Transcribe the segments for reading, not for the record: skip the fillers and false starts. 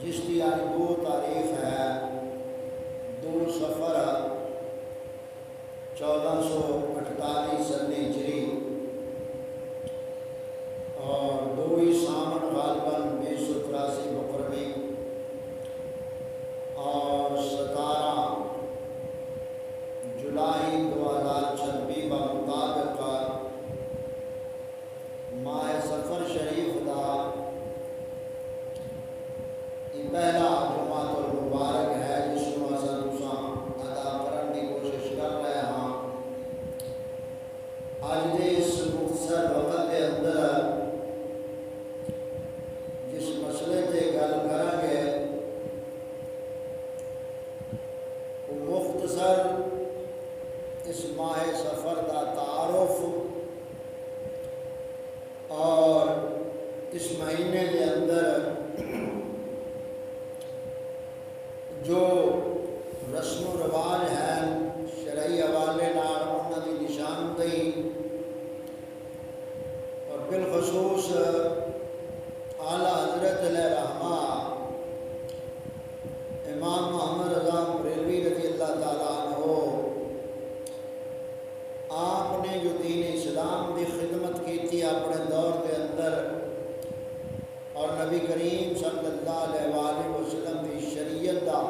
جس کی آج 2 تاریخ ہے 2 صفر 1448 سن ہجری اور 2 سامن غالباً 2083 مقرمی اور 17 جولائی 2026 بمطابق ماہ سفر شریف کا یہ پہلا جمعۃ المبارک ہے جس کو ادا کرنے کی کوشش کر رہے ہیں۔ آج کے اس مختصر وقت کے اندر جس مسئلے سے گل کریں گے وہ مختصر اس ماہ سفر کا تعارف اور اس مہینے کے اندر جو رسم و رواج ہیں شرعی حوالے نال انہاں دی نشاندہی اور بالخصوص اعلیٰ حضرت علیہ رحمہ امام محمد رضا بریلوی رضی اللہ تعالیٰ عنہ آپ نے جو دین اسلام کی خدمت کی تھی اپنے دور کے اندر اور نبی کریم صلی اللہ علیہ وآلہ وسلم کی شریعت کا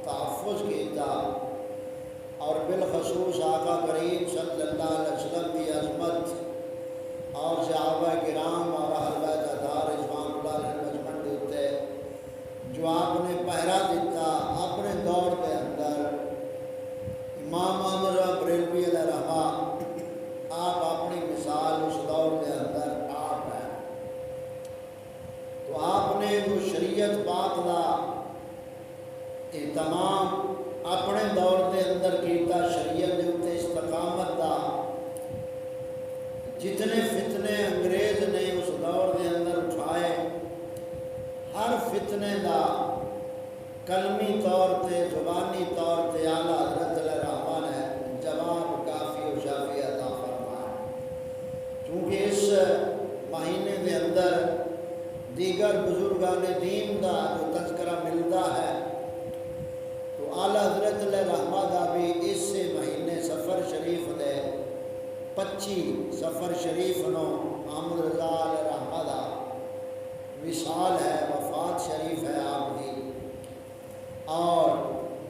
تحفظ کیتا اور بالخصوص آقا کریم صلی اللہ علیہ وسلم کی عظمت اور صحابہ کرام اور اہل بیت اطہار رضوان اللہ علیہ مجمع دیتے جو آپ نے پہرا دیتا اپنے دور کے اندر امام محمد رضا بریلوی علیہ رحمہ آپ اپنی مثال اس دور کے اندر آپ ہیں۔ تو آپ نے جو شریعت پاک کا اہتمام اپنے دور کے اندر کیتا شریعت کے اتنے استقامت کا جتنے فتنے انگریز نے اس دور کے اندر اٹھائے ہر فتنے کا قلمی طور پہ زبانی طور پہ اعلیٰ حضرت علیہ رحمہ نے جواب کافی و شافی عطا فرمایا۔ چونکہ اس مہینے کے اندر دیگر بزرگان دین کا جو تذکرہ ملتا ہے تو اعلیٰ حضرت علیہ رحمہ کا بھی اس سے مہینے سفر شریف دے 25 سفر شریف نو محمد رضا علیہ رحمہ کا وصال ہے وفات شریف ہے آپ کی اور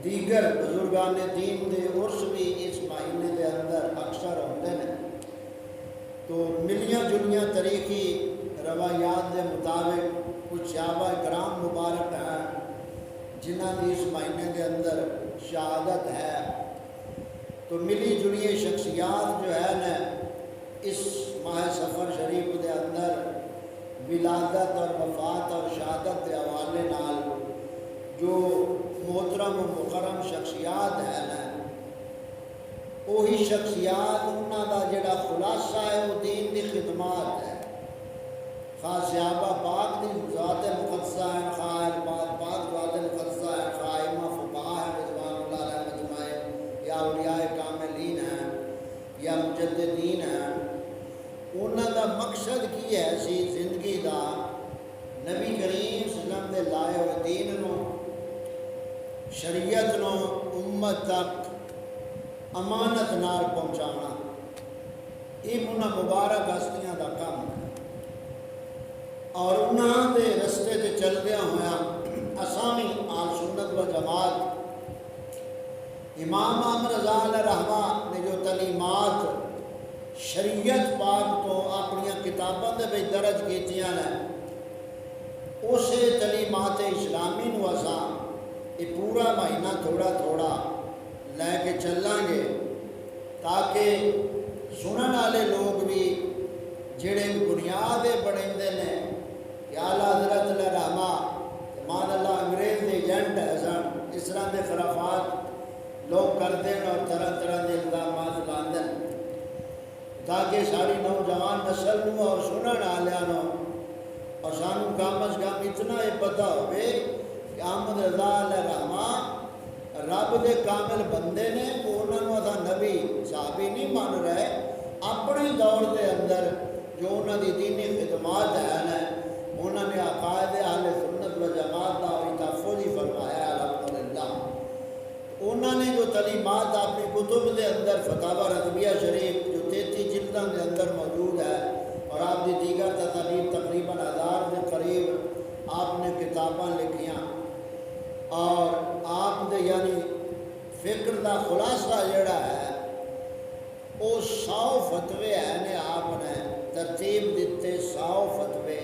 دیگر بزرگان دین کے عرس بھی اس مہینے کے اندر اکثر ہوتے ہیں۔ تو ملیاں جلیاں طریقی روایات کے مطابق کچھ صحابہ کرام مبارک ہیں جنہاں کی اس مہینے کے اندر شہادت ہے۔ تو ملی جلی شخصیات جو ہے نا اس ماہ سفر شریف کے اندر ولادت اور وفات اور شہادت کے حوالے نال جو محترم و مکرم شخصیات ہے نا وہی شخصیات انہاں دا جڑا خلاصہ ہے وہ دین کی خدمات ہے۔ خواہ صحابہ پاک دی ذات مقدسہ ہیں خواہ اہل پاک ذات مقدسہ ہیں خواہ ائمہ فقہا ہیں رضوان اللہ علیہ مجمعین یا اولیاء کاملین ہیں یا مجددین ہیں انہاں دا مقصد کی ہے سی زندگی دا نبی کریم صلی اللہ علیہ وسلم دے لائے ہوئے دین نو شریعت نو امت تک امانت نال پہنچانا یہ انہاں مبارک ہستیاں دا کام ہے اور انہاں دے رستے تے چلدیاں ہویا اسامی آل سنت و جماعت امام محمد رضا علیہ رحمہ نے جو تعلیمات شریعت پاک تو اپنی کتابوں دے وچ درج کیتیاں نے اسے تعلیمات اسلامی نو اساں یہ پورا مہینہ تھوڑا تھوڑا لے کے چلیں گے تاکہ سنن والے لوگ بھی جڑے بنیاد بڑھتے ہیں کہ اعلیٰ حضرت علیہ رحمہ مان اللہ انگریز کے ایجنٹ ہے سن اس طرح کے خرافات لوگ کرتے ہیں اور طرح طرح کے الزامات لاندے تاکہ ساری نوجوان نسل نو اور سنن والوں نو اور سانو کم از کم اتنا یہ پتہ ہوئے کہ احمد رضا علیہ رحمہ رب دے کامل بندے نے انہوں نے اتنا نبی صحابی نہیں مان رہے اپنے دور کے اندر جو انہوں دی دینی خدمات ہیں انہوں نے عقائد اہل سنت و جماعت کا کتب دے اندر فتاوی رضویہ شریف جو 33 جلدوں کے اندر موجود ہے، اور آپ دی دیگر تصانیف تقریباً 1000 کے قریب آپ نے کتاباں لکھیاں، اور آپ دے یعنی فکر دا خلاصہ جڑا ہے وہ 100 فتوے ہیں نے آپ نے ترتیب دیتے 100 فتوے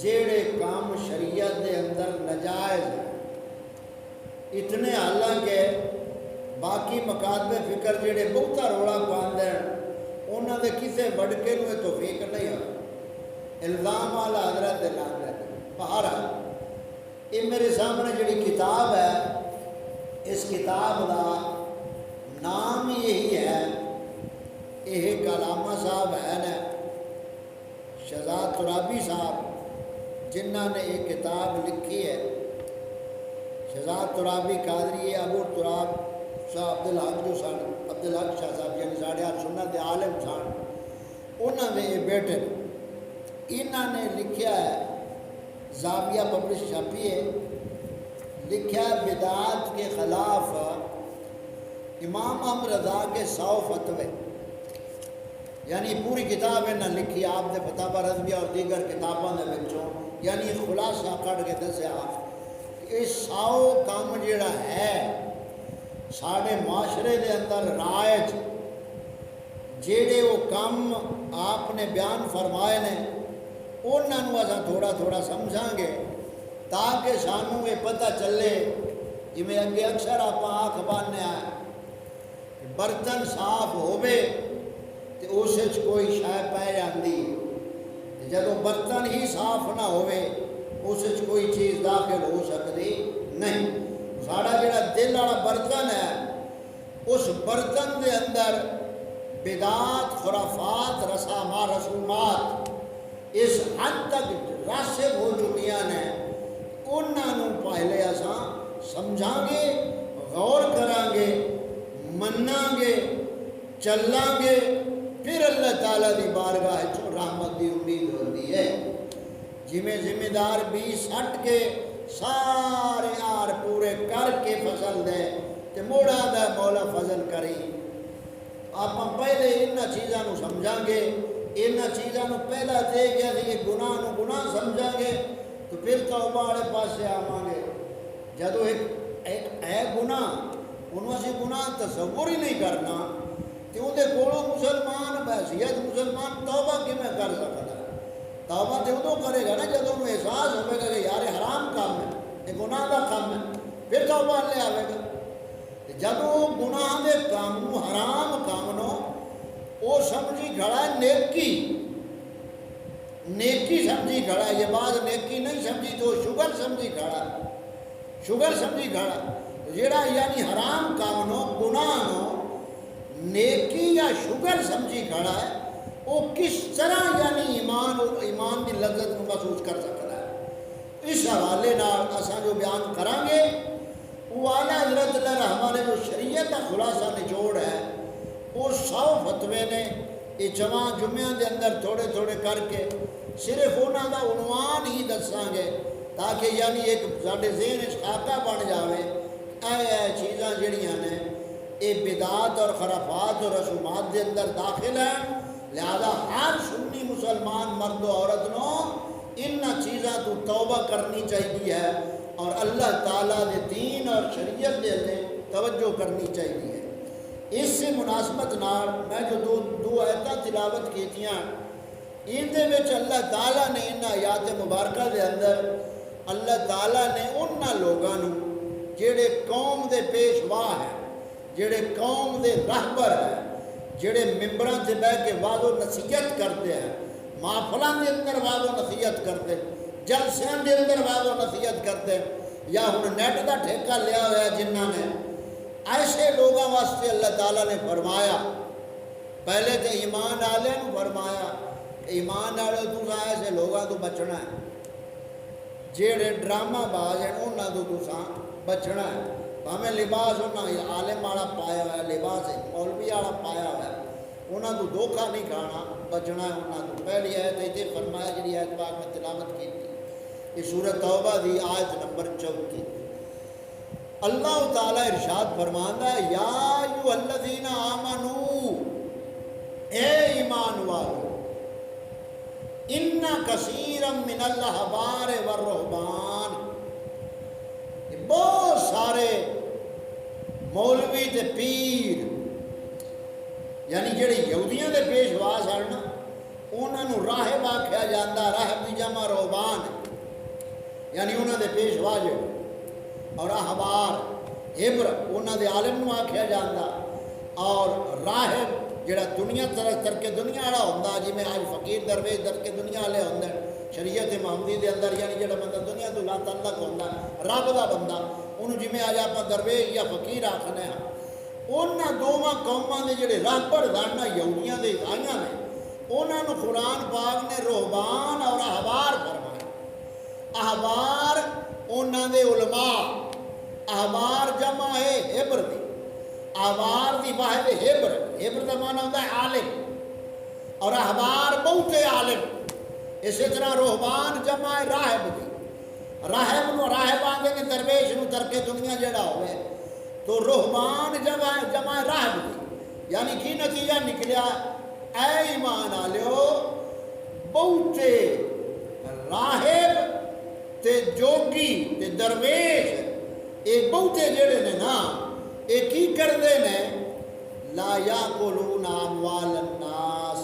جیڑے کام شریعت دے اندر نجائز ہیں۔ اتنے حالانکہ باقی مکاتب فکر جڑے بہتا روڑا پاندے ہیں انہوں نے کسے بڑکے نوے توفیق نہیں ہے، الزام والا حضرت دلان رہتے ہیں۔ بہرحال یہ میرے سامنے جڑی کتاب ہے، اس کتاب دا نام یہی ہے، یہ علامہ صاحب ہے نا شہزاد ترابی صاحب جنہوں نے یہ کتاب لکھی ہے۔ شہزاد ترابی قادری ابو تراب شاہ عبدالحق جو سن، عبدالحق شاہ صاحب یعنی ساڑھے آٹھ سنت دے عالم سن، انہوں نے یہ بیٹے انہوں نے لکھیا ہے، زاویہ پبلش چھپی ہے، لکھا ہے بدعات کے خلاف امام احمد رضا کے 100 فتوے، یعنی پوری کتاب انہوں نے لکھی آپ دے فتاوی رضویہ اور دیگر کتابوں دے وچوں، یعنی خلاصہ کٹ کے دسیا کہ 100 کام جڑا ہے ساڑھے معاشرے دے اندر رائج جڑے وہ کام آپ نے بیان فرمائے نے انہوں اصا تھوڑا تھوڑا سمجھاں گے تاکہ سانوں یہ پتہ چلے جویں اگے اکثر آپ آنکھ بانے آئے برتن صاف ہوئے تو اس کوئی شے پہ جاندی، جدوں برتن ہی صاف نہ ہوئے اس کوئی چیز داخل ہو سکتی نہیں۔ ساڑا جڑا دل والا برتن ہے اس برتن دے اندر بدعات خرافات رسومات اس حد تک راسخ ہو چکیاں نے، انہوں پہلے اساں سمجھاں گے، غور کریں گے، مناں گے، چلاں گے، پھر اللہ تعالیٰ دی بارگاہ چوں رحمت دی امید ہوتی ہے۔ جویں ذمہ دار 20 ہٹ کے سارے آر پورے کر کے فصل دے تے موڑا دا مولا فضل کری۔ آپ پہلے انہاں چیزاں نو سمجھاں گے، انہاں چیزاں نو پہلا دے گیا کہ گناہ نو گناہ سمجھاں گے تو پھر توبہ والے پاسے آواں گے۔ جدو ایک ہے گناہ انہوں سے گناہ تصور ہی نہیں کرنا تو اندھے کولوں مسلمان بحثیت مسلمان توبہ کی میں کر سکتا ہے۔ توبہ تو ادو کرے گا نا جب انہوں احساس ہوئے گا کہ یار حرام کام ہے، یہ گناہ کا کام ہے، پھر توبہ لے آئے گا۔ جب وہ گناہ دے کام حرام کام نو وہ سمجھی کھڑا ہے نیکی، نیکی سمجھی کھڑا ہے، یہ بات نیکی نہیں سمجھی تو شگر سمجھی کھڑا ہے، شگر سمجھی کھڑا ہے۔ جیڑا یعنی حرام کام نو گناہ نو نیکی یا شگر سمجھی کھڑا ہے وہ کس طرح یعنی ایمان دی لذت کو محسوس کر سکتا ہے۔ اس حوالے نال اساں جو بیان کریں گے وہ اعلیٰ حضرت اللہ رحمٰن جو شریعت کا خلاصہ نچوڑ ہے وہ 100 فتوے نے، یہ جمعہ دے اندر تھوڑے تھوڑے کر کے صرف انہوں کا عنوان ہی دساں گے تاکہ یعنی ایک ساڈے ذہن خاکہ بن جاوے اے چیزاں جڑیاں نے یہ بدعات اور خرافات اور رسومات دے اندر داخل ہیں، لہذا ہر سنی مسلمان مرد و عورت نو ان چیزاں تو توبہ کرنی چاہیے ہے اور اللہ تعالیٰ دے دین اور شریعت دے لئے توجہ کرنی چاہیے ہے۔ اس سے مناسبت نال میں جو دو آیتاں تلاوت کیتیاں ان دے وچ اللہ تعالیٰ نے ان آیات مبارکہ دے اندر اللہ تعالیٰ نے انہاں لوگاں نو جڑے قوم دے پیشوا ہیں، جڑے قوم دے رہبر ہیں، جڑے ممبراں تے بیٹھ کے وعد و نصیحت کرتے ہیں، محفلاں دے اندر وعد و نصیحت کرتے، جلسیاں دے اندر وعد و نصیحت کرتے، یا ہن نیٹ دا ٹھیکہ لیا ہوا ہے جنہاں نے، ایسے لوگاں واسطے اللہ تعالیٰ نے فرمایا پہلے تے ایمان والے نو فرمایا ایمان والے تو ایسے لوگاں تو بچنا ہے، جڑے ڈرامہ باز ہیں انہاں تو تساں بچنا ہے، ہمیں لباس انہاں عالم والا پایا ہوا ہے، لباس مولوی والا پایا ہوا ہے، انہاں تو دھوکہ نہیں کھانا، بچنا ہے انہاں تو۔ پہلی آیت تے فرمایا جڑی آیت پاک میں تلاوت کی تھی یہ سورۃ توبہ دی آیت نمبر 34 اللہ تعالیٰ ارشاد فرماتا ہے یا ایھا الذین آمنو، اے ایمان والو، ان کثیرا من الاحبار والرہبان، بہت سارے مولوی تے پیر یعنی جڑے یہودیاں دے پیشوا سن نا انہاں نوں راہب آکھیا جاندا، راہب دی جمع رہبان یعنی انہاں دے پیشوا جڑے، اور احبار عبر انہاں دے عالم نوں آکھیا جاندا، اور راہب جڑا دنیا تر کے دنیا والا ہوندا، جی میں آج فقیر درویش در کے دنیا والے ہوندے شریعت محمدی دے اندر، یعنی جڑا بندہ دنیا تو لا تعلق ہوندا رب دا بندہ، انہوں جی میں آج آپ درویش یا فقیر آکھنے ہاں۔ انہاں دوواں قوماں دے جڑے راہبر سن نا یہودیاں دے عیسائیاں نے، انہاں نوں قرآن پاک نے رہبان اور احبار فرمایا۔ احبار انہاں دے علماء، احبار جمع ہے حبر دی، احبار دی واحد حبر، حبر دا معنی ہوتا ہے عالم، اور احبار بہتے عالم۔ اسی طرح رہبان جمع ہے راہب دی، راہب نو راہب آندے نے درویش نو ترک دنیا جڑا ہوئے، تو رہبان جمع ہے راہب دی، یعنی کی نتیجہ نکلیا، اے ایمان آلیو بہتے راہب تے جوگی تے درویش اے بہتے جڑے نے نا اے کی کردے نے، لا یاکلون اموال الناس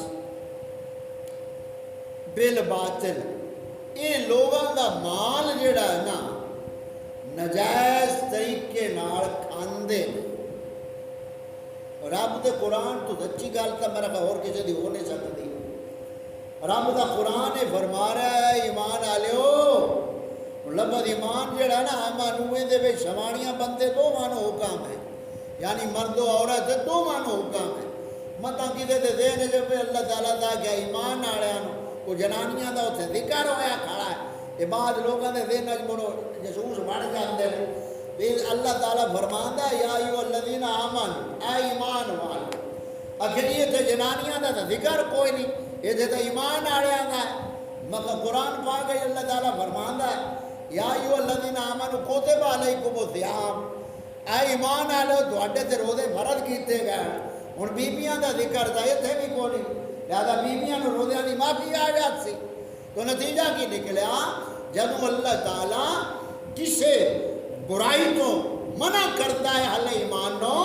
بالباطل، اے لوگاں دا مال جڑا ہے نا نجائز طریقے نال کھاندے نے۔ رب دے قرآن تو سچی گل تو میرا خیال اور کسی دی ہو نہیں سکتی۔ رب دا قرآن فرما رہا ہے ایمان آلیو، لفظ ایمان جڑا نا آمانوے دے وچ سوانیاں بندے دو مانو حکم ہے، یعنی مرد و عورت دو مانو حکم ہے۔ مطلب کسی دے ذہن جب اللہ تعالیٰ دا کیا ایمان آڑیاں نو کو جنانیاں دا اتھے ذکر ہویا کھڑا ہے، یہ بعد لوگوں نے ذہن جمعو جسوس بڑھ جاندے ہیں۔ اللہ تعالیٰ فرماندا یا ایھا الذین آمنوا، اے ایمان والو، آخر یہ تے جنانیاں دا ذکر کوئی نہیں، یہ تے ایمان آڑیاں دا ہے۔ مگر قرآن پاک ہے اللہ تعالیٰ فرماندا ہے یا ایھا الذین آمنوا کتب علیکم الصیام، اے ایمان والو تواڈے تے روزے فرض کیتے گئے۔ ہن بیبیاں دا ذکر تا اتھے بھی کوئی نہیں، لہذا بیبیاں نوں روزیاں دی معافی آ جاتی سی۔ تو نتیجہ کی نکلیا، جب اللہ تعالیٰ کسے برائی تو منع کرتا ہے حل ایمان نو،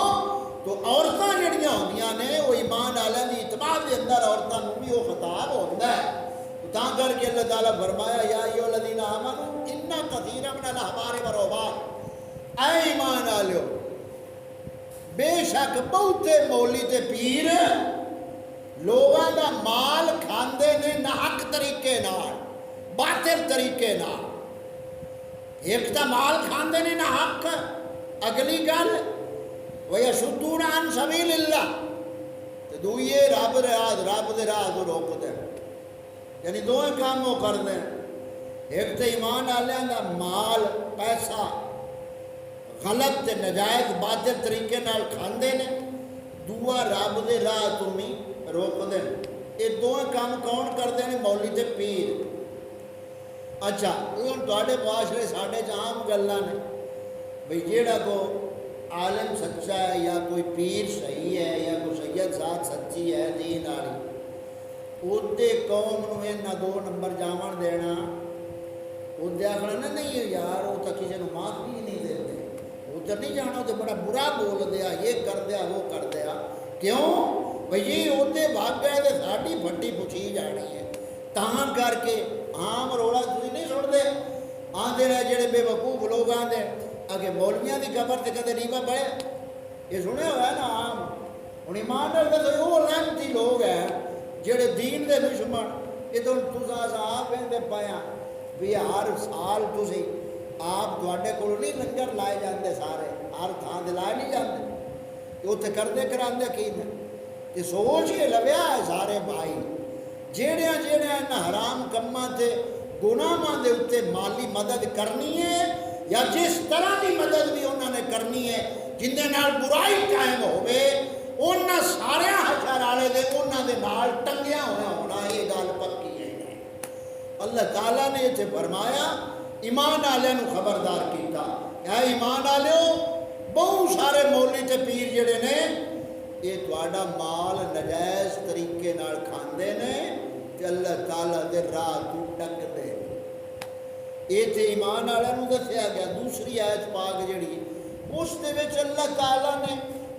تو عورتاں جڑیاں ہوندیاں نے وہ ایمان والے دی اتباع دے اندر عورتاں نوں بھی وہ خطاب ہوندا ہے۔ تاں کر کے اللہ تعالیٰ فرمایا یا ایھا الذین آمنوا ان کثیرا من الاحبار والرہبان، اے ایمان والو بے شک بہتے مولی تے پیر لوگاں دا مال کھاندے نے ناحق طریقے نال، باطل طریقے نال۔ ایک تا مال کھاندے نے ناحق، اگلی گل وَيَصُدُّونَ عَنْ سَبِيلِ اللَّهِ، تے دوئیے رب دے راہ تو روک دیں، یعنی دوئے کام وہ کر دیں۔ ایک تے ایمان والوں دا مال پیسہ غلط تے نجائز باطل طریقے نال کھاندے نے، دوسرا رب دے راہ تو بھی روک دیں۔ یہ دوئے کام کون کرتے ہیں؟ مولی تے پیر۔ اچھا ہوں تے معاشرے ساڈے عام گلاں نے بھئی جیڑا کو عالم سچا ہے یا کوئی پیر صحیح ہے یا کوئی سید ذات سچی ہے دین والی، اُدے قوم نوں انہاں 2 نمبر جاون دینا، اُدے آخنا نہیں یار وہ تو کسی نوں معافی ہی نہیں دیتے، ادھر نہیں جانا، تو بڑا برا بول دیا، یہ کر دیا وہ کر دیا۔ کیوں بھئی ادھے بھاگ گئے تو ساڈی پھٹی پچھی جانی ہے۔ تاں کر کے عام رولا تھی نہیں سنتے، آندے رہے جڑے بے وقوف لوگ آندے اگے مولویاں دی قبر تے کدے نہیں پڑھے، یہ سنے ہوا ہے نا عام۔ ہن ایمان نال تے وہ لعنتی لوگ ہیں جڑے دین دے دشمن، یہ تو تساں صاحب کہندے پیا بھی ہر سال تسی آپ تواڈے کول نہیں لنگر لائے جاندے، سارے ہر تھان تے لائے نہیں جاندے، اتنے کردے کراندے کی نے، تے سوچ کے لویا ہے سارے بھائی جیڑیاں انہاں حرام کماں تے گناہاں دے اوتے مالی مدد کرنی ہے، یا جس طرح کی مدد بھی انہوں نے کرنی ہے جن دے نال برائی قائم ہوئے، انہاں سارے حشر والے دے انہاں دے نال ٹنگیا ہونا، یہ گل پکی ہے۔ اللہ تعالیٰ نے اتنے فرمایا ایمان والے نو خبردار کیتا، یا ایمان والو بہت سارے مولوی تے پیر جڑے نے یہ تہاڈا مال نجائز طریقے نال کھاندے نے تے اللہ تعالیٰ دے راہ تو ڈکدے. یہ تے ایمان والوں نوں دسیا گیا. دوسری آیت پاک جڑی اس دے وچ اللہ تعالیٰ نے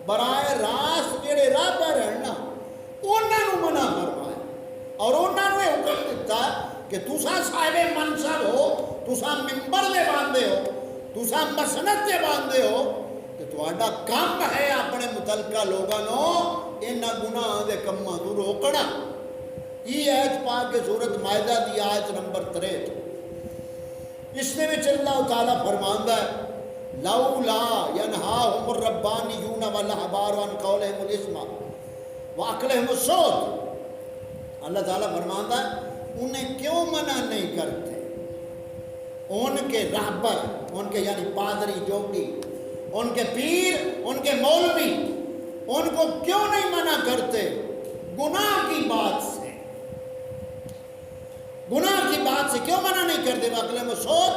برائے راست جڑے راہ پہ رہنا انہاں نوں منع فرمایا اور انہاں نوں حکم دیتا کہ تساں صاحب منصب ہو, تساں ممبر دے باندھے ہو, تساں مسند دے باندھے ہو کہ تہاڈا کام ہے اپنے متعلقہ لوگاں نوں انہاں گناہاں دے کماں تو روکنا. یہ آیت پاک کے سورۃ مائدہ دی آیت نمبر 63. اس دے وچ اللہ تعالیٰ فرماندا ہے لولا ینہاہم الربانیون والاحبار عن قولہم الاسم واکلہم السحت. اللہ تعالیٰ فرماندا ہے انہیں کیوں منع نہیں کرتے ان کے رہبر, ان کے یعنی پادری جوگی, ان کے پیر, ان کے مولوی ان کو کیوں نہیں منع کرتے گناہ کی بات سے, گناہ کی بات سے کیوں منع نہیں کرتے؟ واکلہم السحت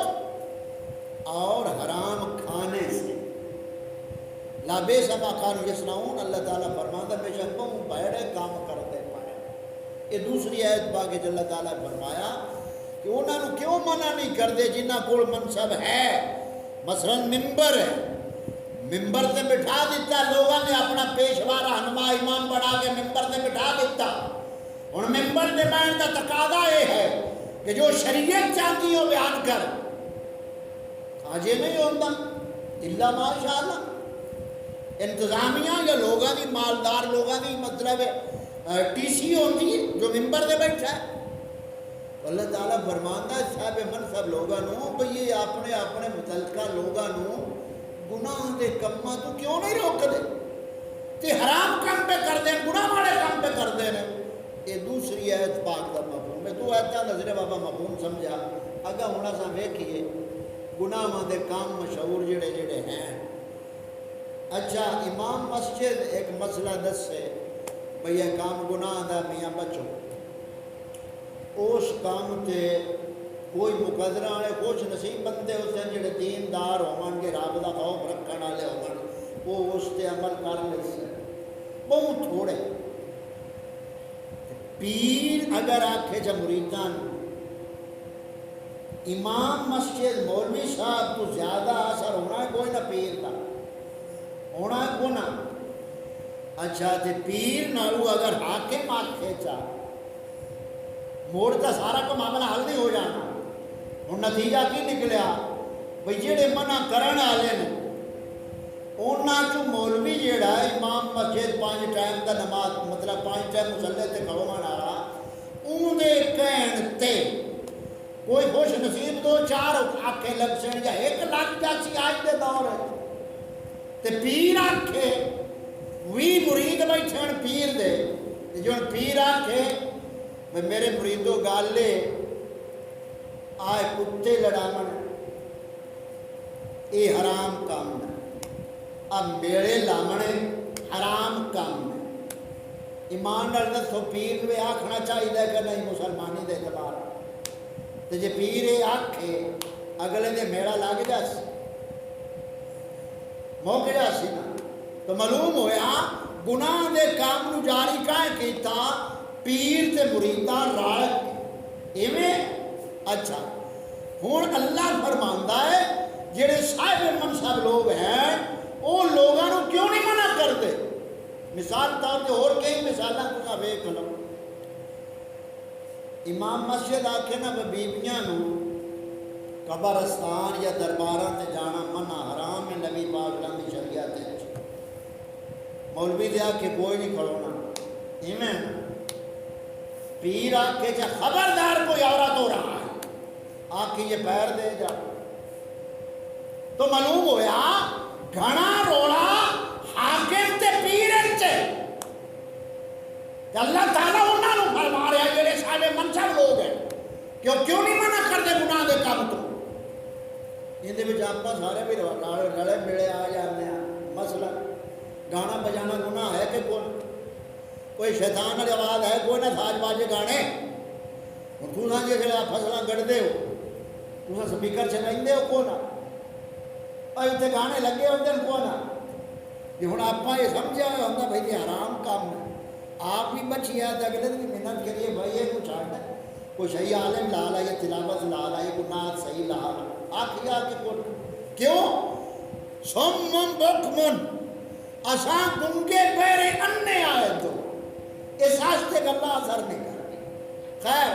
اور حرام کھانے سے. لابیس ما کانوا یصنعون. اللہ تعالیٰ فرماتا ہے بے شک وہ بھڑے کام کرتے پائے. یہ دوسری آیت پاک ہے اللہ تعالیٰ نے فرمایا کہ انہوں نے کیوں منع نہیں کرتے جنہ کول منصب ہے, مثلا ممبر ہے, ممبر سے بٹھا دیتا, لوگوں نے اپنا پیشوا رہنما امام بڑھا کے ممبر سے بٹھا دیتا. اور ممبر سے بیٹھنے کا تقاضا یہ ہے کہ جو شریعت چاہتی ہو بیان کر. آج یہ نہیں ہوتا الا ماشاء اللہ. انتظامیہ یا لوگوں کی مالدار لوگوں کی مطلب ٹی سی ہوتی ہے جو ممبر سے بیٹھا ہے. اللہ تعالیٰ فرماندا ہے صاحب منصب لوگوں بھئی یہ اپنے اپنے متعلقہ لوگوں گناہ دے کماں تو کیوں نہیں روک دے تے حرام کام پہ کر دیں, گناہ والے کام پہ کر دیں. یہ دوسری آیت پاک کا مفہوم ہے. تو آیتاں نظر بابا مفہوم سمجھا اگا ہونا سا ویکھیے گناہاں دے کام مشہور جڑے جڑے ہیں. اچھا امام مسجد ایک مسئلہ دس سے بھئی یہ کام گناہ دا میاں بچو, اس کام تے کوئی مقدرہ والے خوش نصیب بندے ہوتے ہیں جڑے دیندار ہون گے, رب دا خوف رکھن والے ہون, وہ اس تے عمل کر لے سے بہت تھوڑے. پیر اگر آکھے جا مریدان امام مسجد مولوی صاحب تو زیادہ اثر ہونا ہے کوئی نہ پیر دا ہونا ہے کوئی نہ. اچھا تے پیر نالو اگر حاکم آکھے چا موڑ کا سارا کو معاملہ حل نہیں ہو جانا. اور نتیجہ کی نکلیا بھئی جڑے منع کرن والے نے انہاں چوں مولوی جڑا امام مسجد 5 ٹائم دا نماز مطلب 5 ٹائم مصلی تے کھڑون والا اون دے کہن تے کوئی خوش نصیب 2-4 آکھے لگ سن یا 1 لاکھ جاسی آج دے دور ہے تے پیر آکھے 20 مرید بیٹھن پیر دے جو پیر آکھے میں میرے مریدوں گالے آئے کتے لڑامن اے حرام کام ہے, اب میرے لامنے حرام کام ہے. ایمان نال دسو پیر میں آکھنا چاہیے کہ نہیں مسلمانی دے اعتبار تے جے پیر آکھے اگلے دے میڑا لگ جاس موقع جاسی نا تو معلوم ہویا گناہ دے کام نو جاری کائیں کیتا پیر تے مریداں رال ایویں. اچھا ہن اللہ فرماندا ہے جڑے صاحب منصب لوگ ہیں وہ لوگوں کو کیوں نہیں منع کرتے. مثال طور تے اور کئی مثالاں تساں ویکھ لو. امام مسجد آکھے نا بیبیاں نو قبرستان یا درباراں تے جانا منع حرام ہے نبی پاک دی شریعت وچ. مولوی دے آکھے کوئی نہیں کھڑونا ایویں. پیر آکھے جا خبردار کوئی عورت ہو رہا ہے آکھے یہ پیر دے جا. تو معلوم ہویا گھنا روڑا حاکم تے پیر تے اللہ تعالیٰ انہاں نوں فرما رہا ہے جڑے سارے منصب لوگ ہیں کہ کیوں نہیں منع کرتے گناہ دے کام تو. یہ دے وچ آپاں سارے بھی رلے ملے آ جاندے ہیں. مسئلہ گانا بجانا گناہ ہے کہ کوئی شیطان والی آواز ہے کوئی نہ ساز باجے گانے. ہوں تساں جس فصلاں گڑھتے ہو تساں سپیکر چلائیندے ہو کو نہ اور اتنے گانے لگے ہوتے ہیں کون جی ہوں آپ یہ سمجھا ہوا ہوتا بھائی یہ حرام کام ہے آپ بھی بچی ہے تو اگلے دن محنت کریے بھائی یہ کچھ چھاڑ ہے کوئی صحیح عالم لا لا یہ تلاوت لا لا یہ کوئی نعت صحیح لا لا آخیا کہ کیوں سمم بکمن اساں گنگے بہرے انے آئے تو اس آستے گلا اثر نہیں کر خیر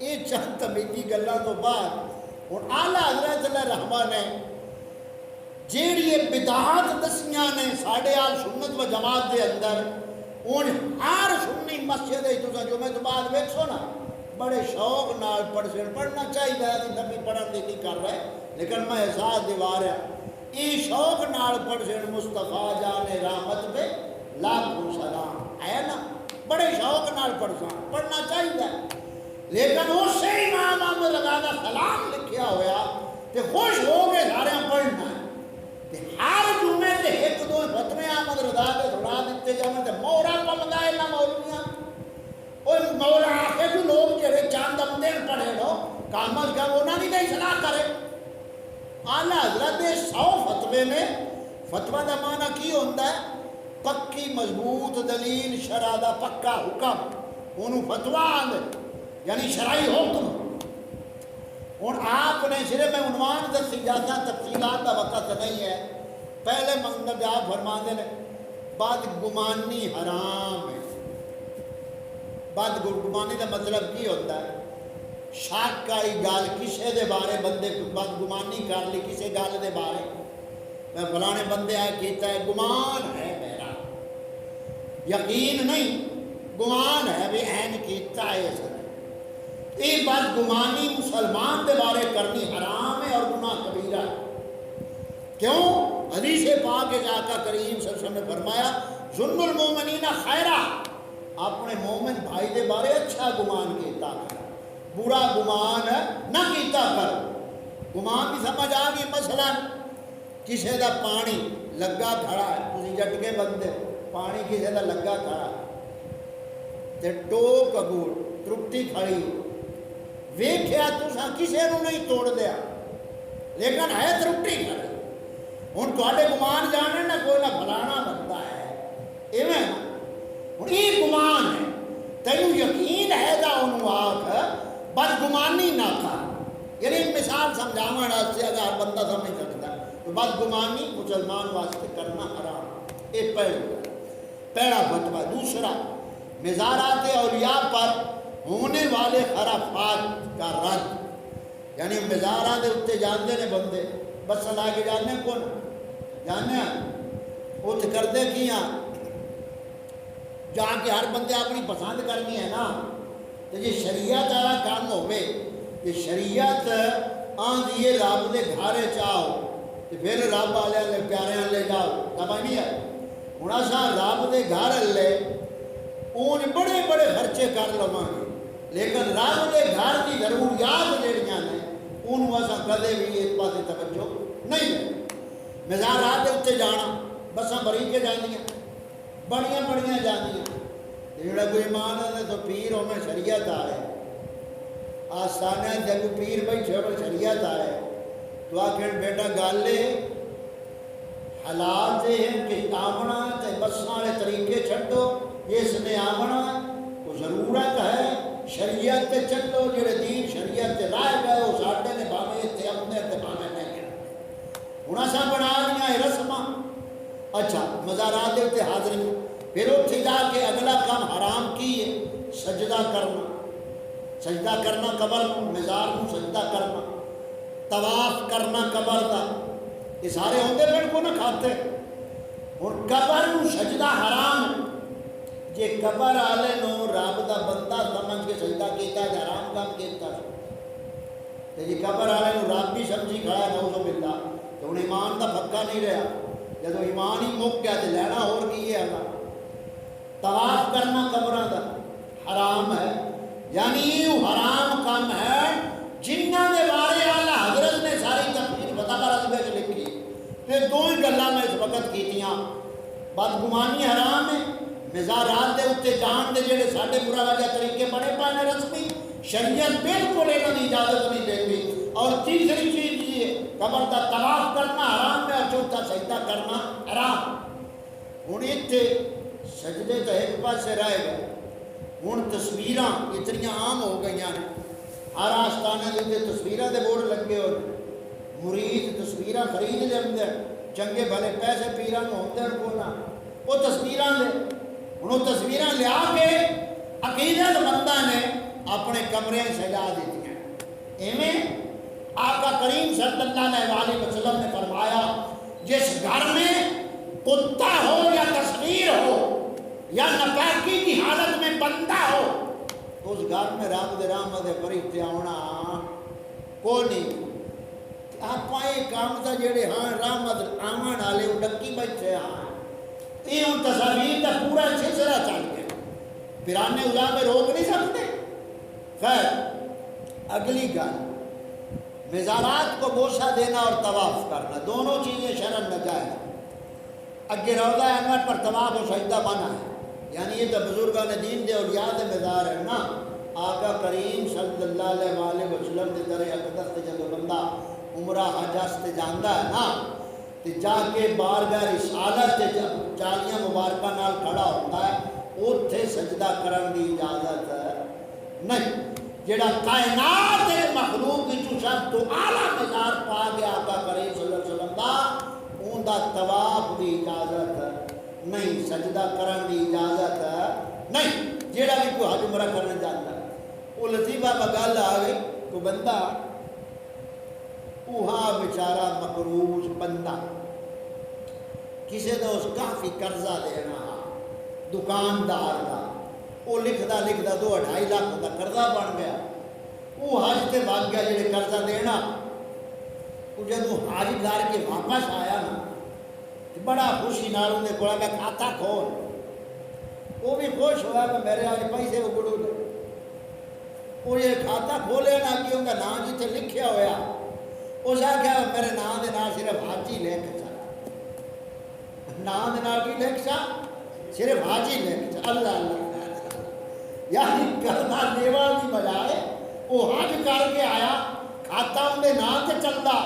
یہ چند تمیزی گلا تو بعد اور اعلیٰ حضرت اللہ رحمہ نے جیڑی بدعات دسیاں نے ساڑھے آل سنت و جماعت دے اندر ان ہر سنی مسجد جو میں تو بعد ویکھو نا بڑے شوق نال پڑھنا چاہیے نبی پڑھن دی نہیں کر رہے لیکن میں احساس دیوا رہا ای شوق نال پڑھن مصطفیٰ جان رحمت پہ لاکھوں سلام ہے نا بڑے شوق نال پڑھنا چاہیے لیکن اسی امام احمد رضا دا سلام لکھیا ہوا کہ خوش ہو کے سارے پڑھنا ہے ہر جمعے سے ایک دو فتوے احمد رضا کے سنا دیتے جانے تے مورا پمدا ہے نہ مولویاں اور مولا آخے جو لوگ جڑے چاند دن پڑھے لو کامل کا وہ نہ نہیں صلاح کرے اعلیٰ حضرت 100 فتوے میں فتوہ دا معنی کی ہوتا ہے پکی مضبوط دلیل شرع دا پکا حکم انہوں فتوہ آندے یعنی شرعی حکم اور آپ نے صرف میں عنوان دسی جاتا تفصیلات کا وقت نہیں ہے پہلے مطلب آپ فرماندے نے بدگمانی حرام ہے بدگمانی کا مطلب کی ہوتا ہے شک کاری گل کسے دے بارے بندے بدگمانی کر لی کسے گل دے بارے میں فلانے بندے آئے کیتا ہے گمان ہے میرا یقین نہیں گمان ہے بھی این کیتا ہے اس نے یہ بدگمانی مسلمان دے بارے کرنی حرام ہے اور گناہ کبیرہ ہے کیوں حدیث پاک کے آقا کریم صلی اللہ علیہ وسلم نے فرمایا ظن المومنین خیرہ اپنے مومن بھائی دے بارے اچھا گمان کیتا کر برا گمان نہ کیتا کر گمان بھی سمجھ آ گئی مثلا کسی دا پانی لگا کھڑا ہے تسی جٹ کے بندے پانی کسی دا لگا کھڑا تے ٹوک اگوڑ ترٹی کھڑی ویکھیا تساں کسے نو نہیں توڑ دیا لیکن ہے ترٹی کھڑی ہن تواڈے گمان جانے نہ کوئی نہ فلانا بندہ ہے ایویں ہن یہ گمان ہے تینوں یقین ہے دا انہوں آکھ بدگمانی نہ کر یعنی مثال سمجھاویں واسطے اگر ہر بندہ سمجھ سکتا ہے تو بدگمانی مسلمان واسطے کرنا حرام یہ پہلا فتویٰ دوسرا مزارات اولیاء پر ہونے والے خرافات کا رد یعنی مزارات اتنے جانتے نے بندے بس لا کے جانے کون جانے ات کرتے کیا جا کے ہر بندے اپنی پسند کرنی ہے نا تو یہ شریعت والا کام ہوئے یہ شریعت آن دیے رب دے گھارے چاہو تو پھر رب والے لے پیارے لے جاؤ سمجھ نہیں ہے ہوں اصا رب دے گھر لے اون بڑے بڑے خرچے کر لواں گے لیکن رب دے گھر کی ضروریات جڑیاں نے انہوں اصا کدے بھی اس پاس توجہ نہیں ہے مزارات دے اتنے جانا بساں بری کے جانیاں بڑیاں بڑیاں جانیاں جڑا کوئی ایمان ہے تو پیر ہو میں شریعت آ رہے آستانہ جب پیر بیٹھے ہو شریعت آ رہے تو آخر بیٹا گالے حالات ہیں کہ آمنا تے بساں والے طریقے چھڈو اس نے آمنا کو ضرورت ہے شریعت تے چلو جڑے دین شریعت تے راہ گئے وہ ساڈے نے بھاویں تے اپنے تے بھاویں نہیں ہن اساں بنا لیاں رسماں اچھا مزارات دے تے حاضری پھر اتنے جا کے اگلا کام حرام کی ہے سجدہ کرنا قبر مزار کو سجدہ کرنا طواف کرنا قبر کا یہ سارے ہوندے پھر کو نہ کھاتے اور قبر کو سجدہ حرام ہے جے قبر والے نو رب دا بندہ سمجھ کے سجدہ کیتا ہے حرام کام کیتا ہے جی قبر والے نو رب بھی سمجھی کھڑا ہے نعوذ باللہ تو ہن ایمان دا پکا نہیں رہا جب ایمان ہی مک گیا تو لینا اور کی ہے اللہ طواف کرنا قبراں دا حرام ہے یعنی یہ حرام کام ہے جنہاں دے بارے اعلیٰ حضرت نے ساری تفسیر فتح بارہ وچ لکھی تے دو ہی گلاں میں اس وقت کیتیاں بدگمانی حرام ہے مزارات دے اتنے جان دے جڑے ساڈے برا واجہ طریقے بڑے پانے رسمی شریعت بالکل انہاں دی اجازت نہیں دیندی اور تیسری چیز یہ قبر کا طواف کرنا حرام ہے اور چوتھا سجدہ کرنا حرام۔ ہوں اتنے سجدے تو ایک پاسے رہ گئے، ہوں تصویراں اتنی عام ہو گئی ہیں، ہر آستانے کے تصویروں کے بورڈ لگے ہوئے، مرید تصویراں خرید لے، چنگے بھلے پیسے پیران ہوتے ہیں کو نہ وہ تصویراں دے، ہوں وہ تصویراں لیا کے عقیدت بندہ نے اپنے کمرے سجا دیتی ہیں۔ ایویں آقا کریم صلی اللہ علیہ وسلم نے فرمایا جس گھر میں کتا ہو یا تصویر ہو یا نپاکی کی حالت میں بندہ ہو تو اس گھر میں رب دے رحمت دے فرشتے آنا کو نہیں۔ آپ یہ کام تھا جڑے ہاں رحمت آمن والے وہ ڈکی بیٹھے ہاں یہ ہوں تصاویر کا پورا سلسلہ چل گیا، پرانے اجا میں روک نہیں سکتے۔ خیر اگلی گل، مزارات کو بوسہ دینا اور طواف کرنا دونوں چیزیں شرعاً ناجائز ہیں۔ اگے روضہ انور پر طواف و سجدہ منع ہے، یعنی یہ تو بزرگان دین دے اور یاد مزار ہے نا۔ آقا کریم صلی اللہ علیہ وسلم کے در اقدس تے جب بندہ عمرہ حج واسطے جاندا ہے نا تے جا کے بارگاہ رسالت تے چالیاں مبارکہ نال کھڑا ہوتا ہے، اوتھے سجدہ کرن دی اجازت نہیں۔ جڑا کائنات کے مخلوق کی سب تو اعلیٰ مزار پا گیا آقا کریم صلی اللہ علیہ وسلم دا اون دا طواف دی اجازت نہیں، سجدہ کرن دی اجازت نہیں۔ جڑا بھی کوئی حج عمرہ کرنا جانتا ہے وہ لطیفہ بگل آ گئی کو بندہ وہاں بیچارہ مقروض بندہ کسی نے اس کافی قرضہ دینا دکاندار کا وہ لکھدا 2-2.5 لاکھ کا قرضہ بن گیا، وہ حج تے بھاگ گیا جڑے قرضہ دینا۔ وہ جب حج کر کے واپس آیا نا تو بڑا خوشی نال اندر کو آگا کھاتا کھول، وہ بھی خوش ہوا کہ میرے آج پیسے وہ گڑو دے، وہ یہ کھاتا کھولے نا کہ ان کا نام جیتے لکھیا ہویا اس آگیا میرے نام دے نام صرف حاجی لکھ چا، نام دے نام کی لکھ چا صرف حاجی لکھ چا، اللہ اللہ یعنی کرنا لیوا بھی بجائے وہ حج کر کے آیا کھاتا ان دے نام تے چلدا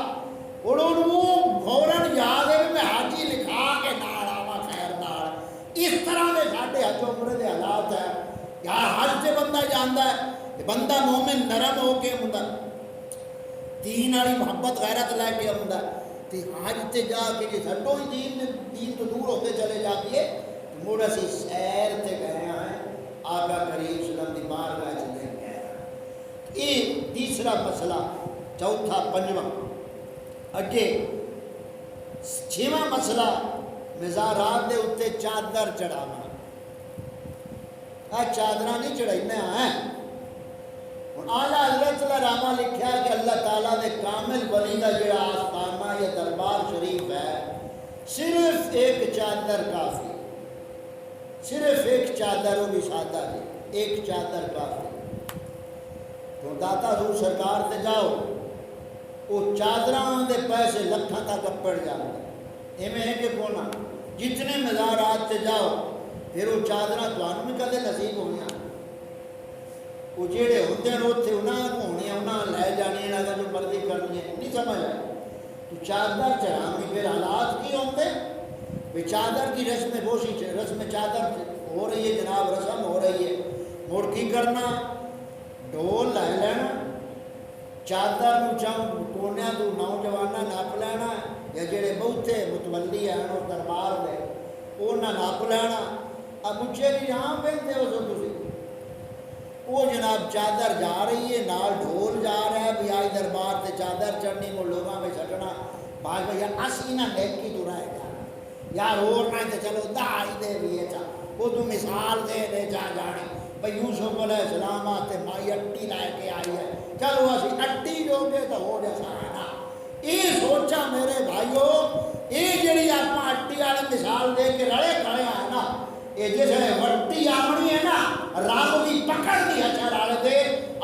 انہوں وہ فوراً یاد ہے میں حاجی لکھا کے نال آوا خیر نال۔ اس طرح دے ساڈے حج عمرے دے حالات ہے یا حج تے بندہ جاندا ہے بندہ مومن نرم ہو کے ہوندا دین والی محبت غیرت لے کے ہوندا تے حج تے جا کے جے سڈو ہی دین تو دور ہوتے چلے جاتی مڑ اسی سیر تے گئے ہیں آقا کریم صلی اللہ علیہ وسلم دی بارگاہ چ لے گئے۔ یہ تیسرا مسئلہ، چوتھا پنجواں، اگے چھواں مسئلہ مزارات دے اتنے چادر چڑھانا۔ چادر نہیں چڑھائی ہیں اعلیٰ حضرت راما لکھا کہ اللہ تعالیٰ نے کامل ولی کا جڑا آستانہ یا دربار شریف ہے صرف ایک چادر کافی، صرف ایک چادر وہ بھی سادہ ہے، ایک چادر کافی۔ تو داتا حضور سرکار تے جاؤ وہ چادراں دے پیسے لکھاں تک پڑ جاتے، ایویں ہے کہ کونا جتنے مزارات تے جاؤ پھر وہ چادراں تمہیں بھی کدے نصیب ہوئیاں، وہ جڑے ہوتے ہیں اتنے انہاں کو ہونی انہاں لے جانی انہاں جو مرضی کرنی ہے، نہیں سمجھ آئے۔ تو چادر چڑھانی پھر حالات کی ہوتے بھی چادر کی رسم بوسی رسم چادر ہو رہی ہے جناب، رسم ہو رہی ہے، مڑ کی کرنا ڈول لے لینا چادر نو چاہوں ٹونیا تو نوجوانہ نپ لینا یا جڑے بہتے متولی ہیں وہ دربار دے انہاں نپ لینا۔ اب اچھے بھی یہاں پہنتے ہو سو تسی وہ جناب چادر جا رہی ہے نال ڈھول جا رہا ہے بھی آئی دربار تے چادر چڑھنی وہ لوگوں میں چھٹنا بعض بھائی اسی نہ نیکی تو رہ جانا یار اور نہ تے چلو دائی دے بھی ہے وہ تو مثال دے جا جانی بھئی یوسف علیہ السلام آتے مائی اٹی لائے کے آئی ہے چلو اسی اٹی جو گے تو ہو جیسا آنا۔ یہ سوچا میرے بھائیو یہ جڑی آپ اٹی والے مثال دے کے رڑے کھڑے آئے نا یہ جیسے وٹی آمنی ہے نا رب کی پکڑ دی اچھا رالے دے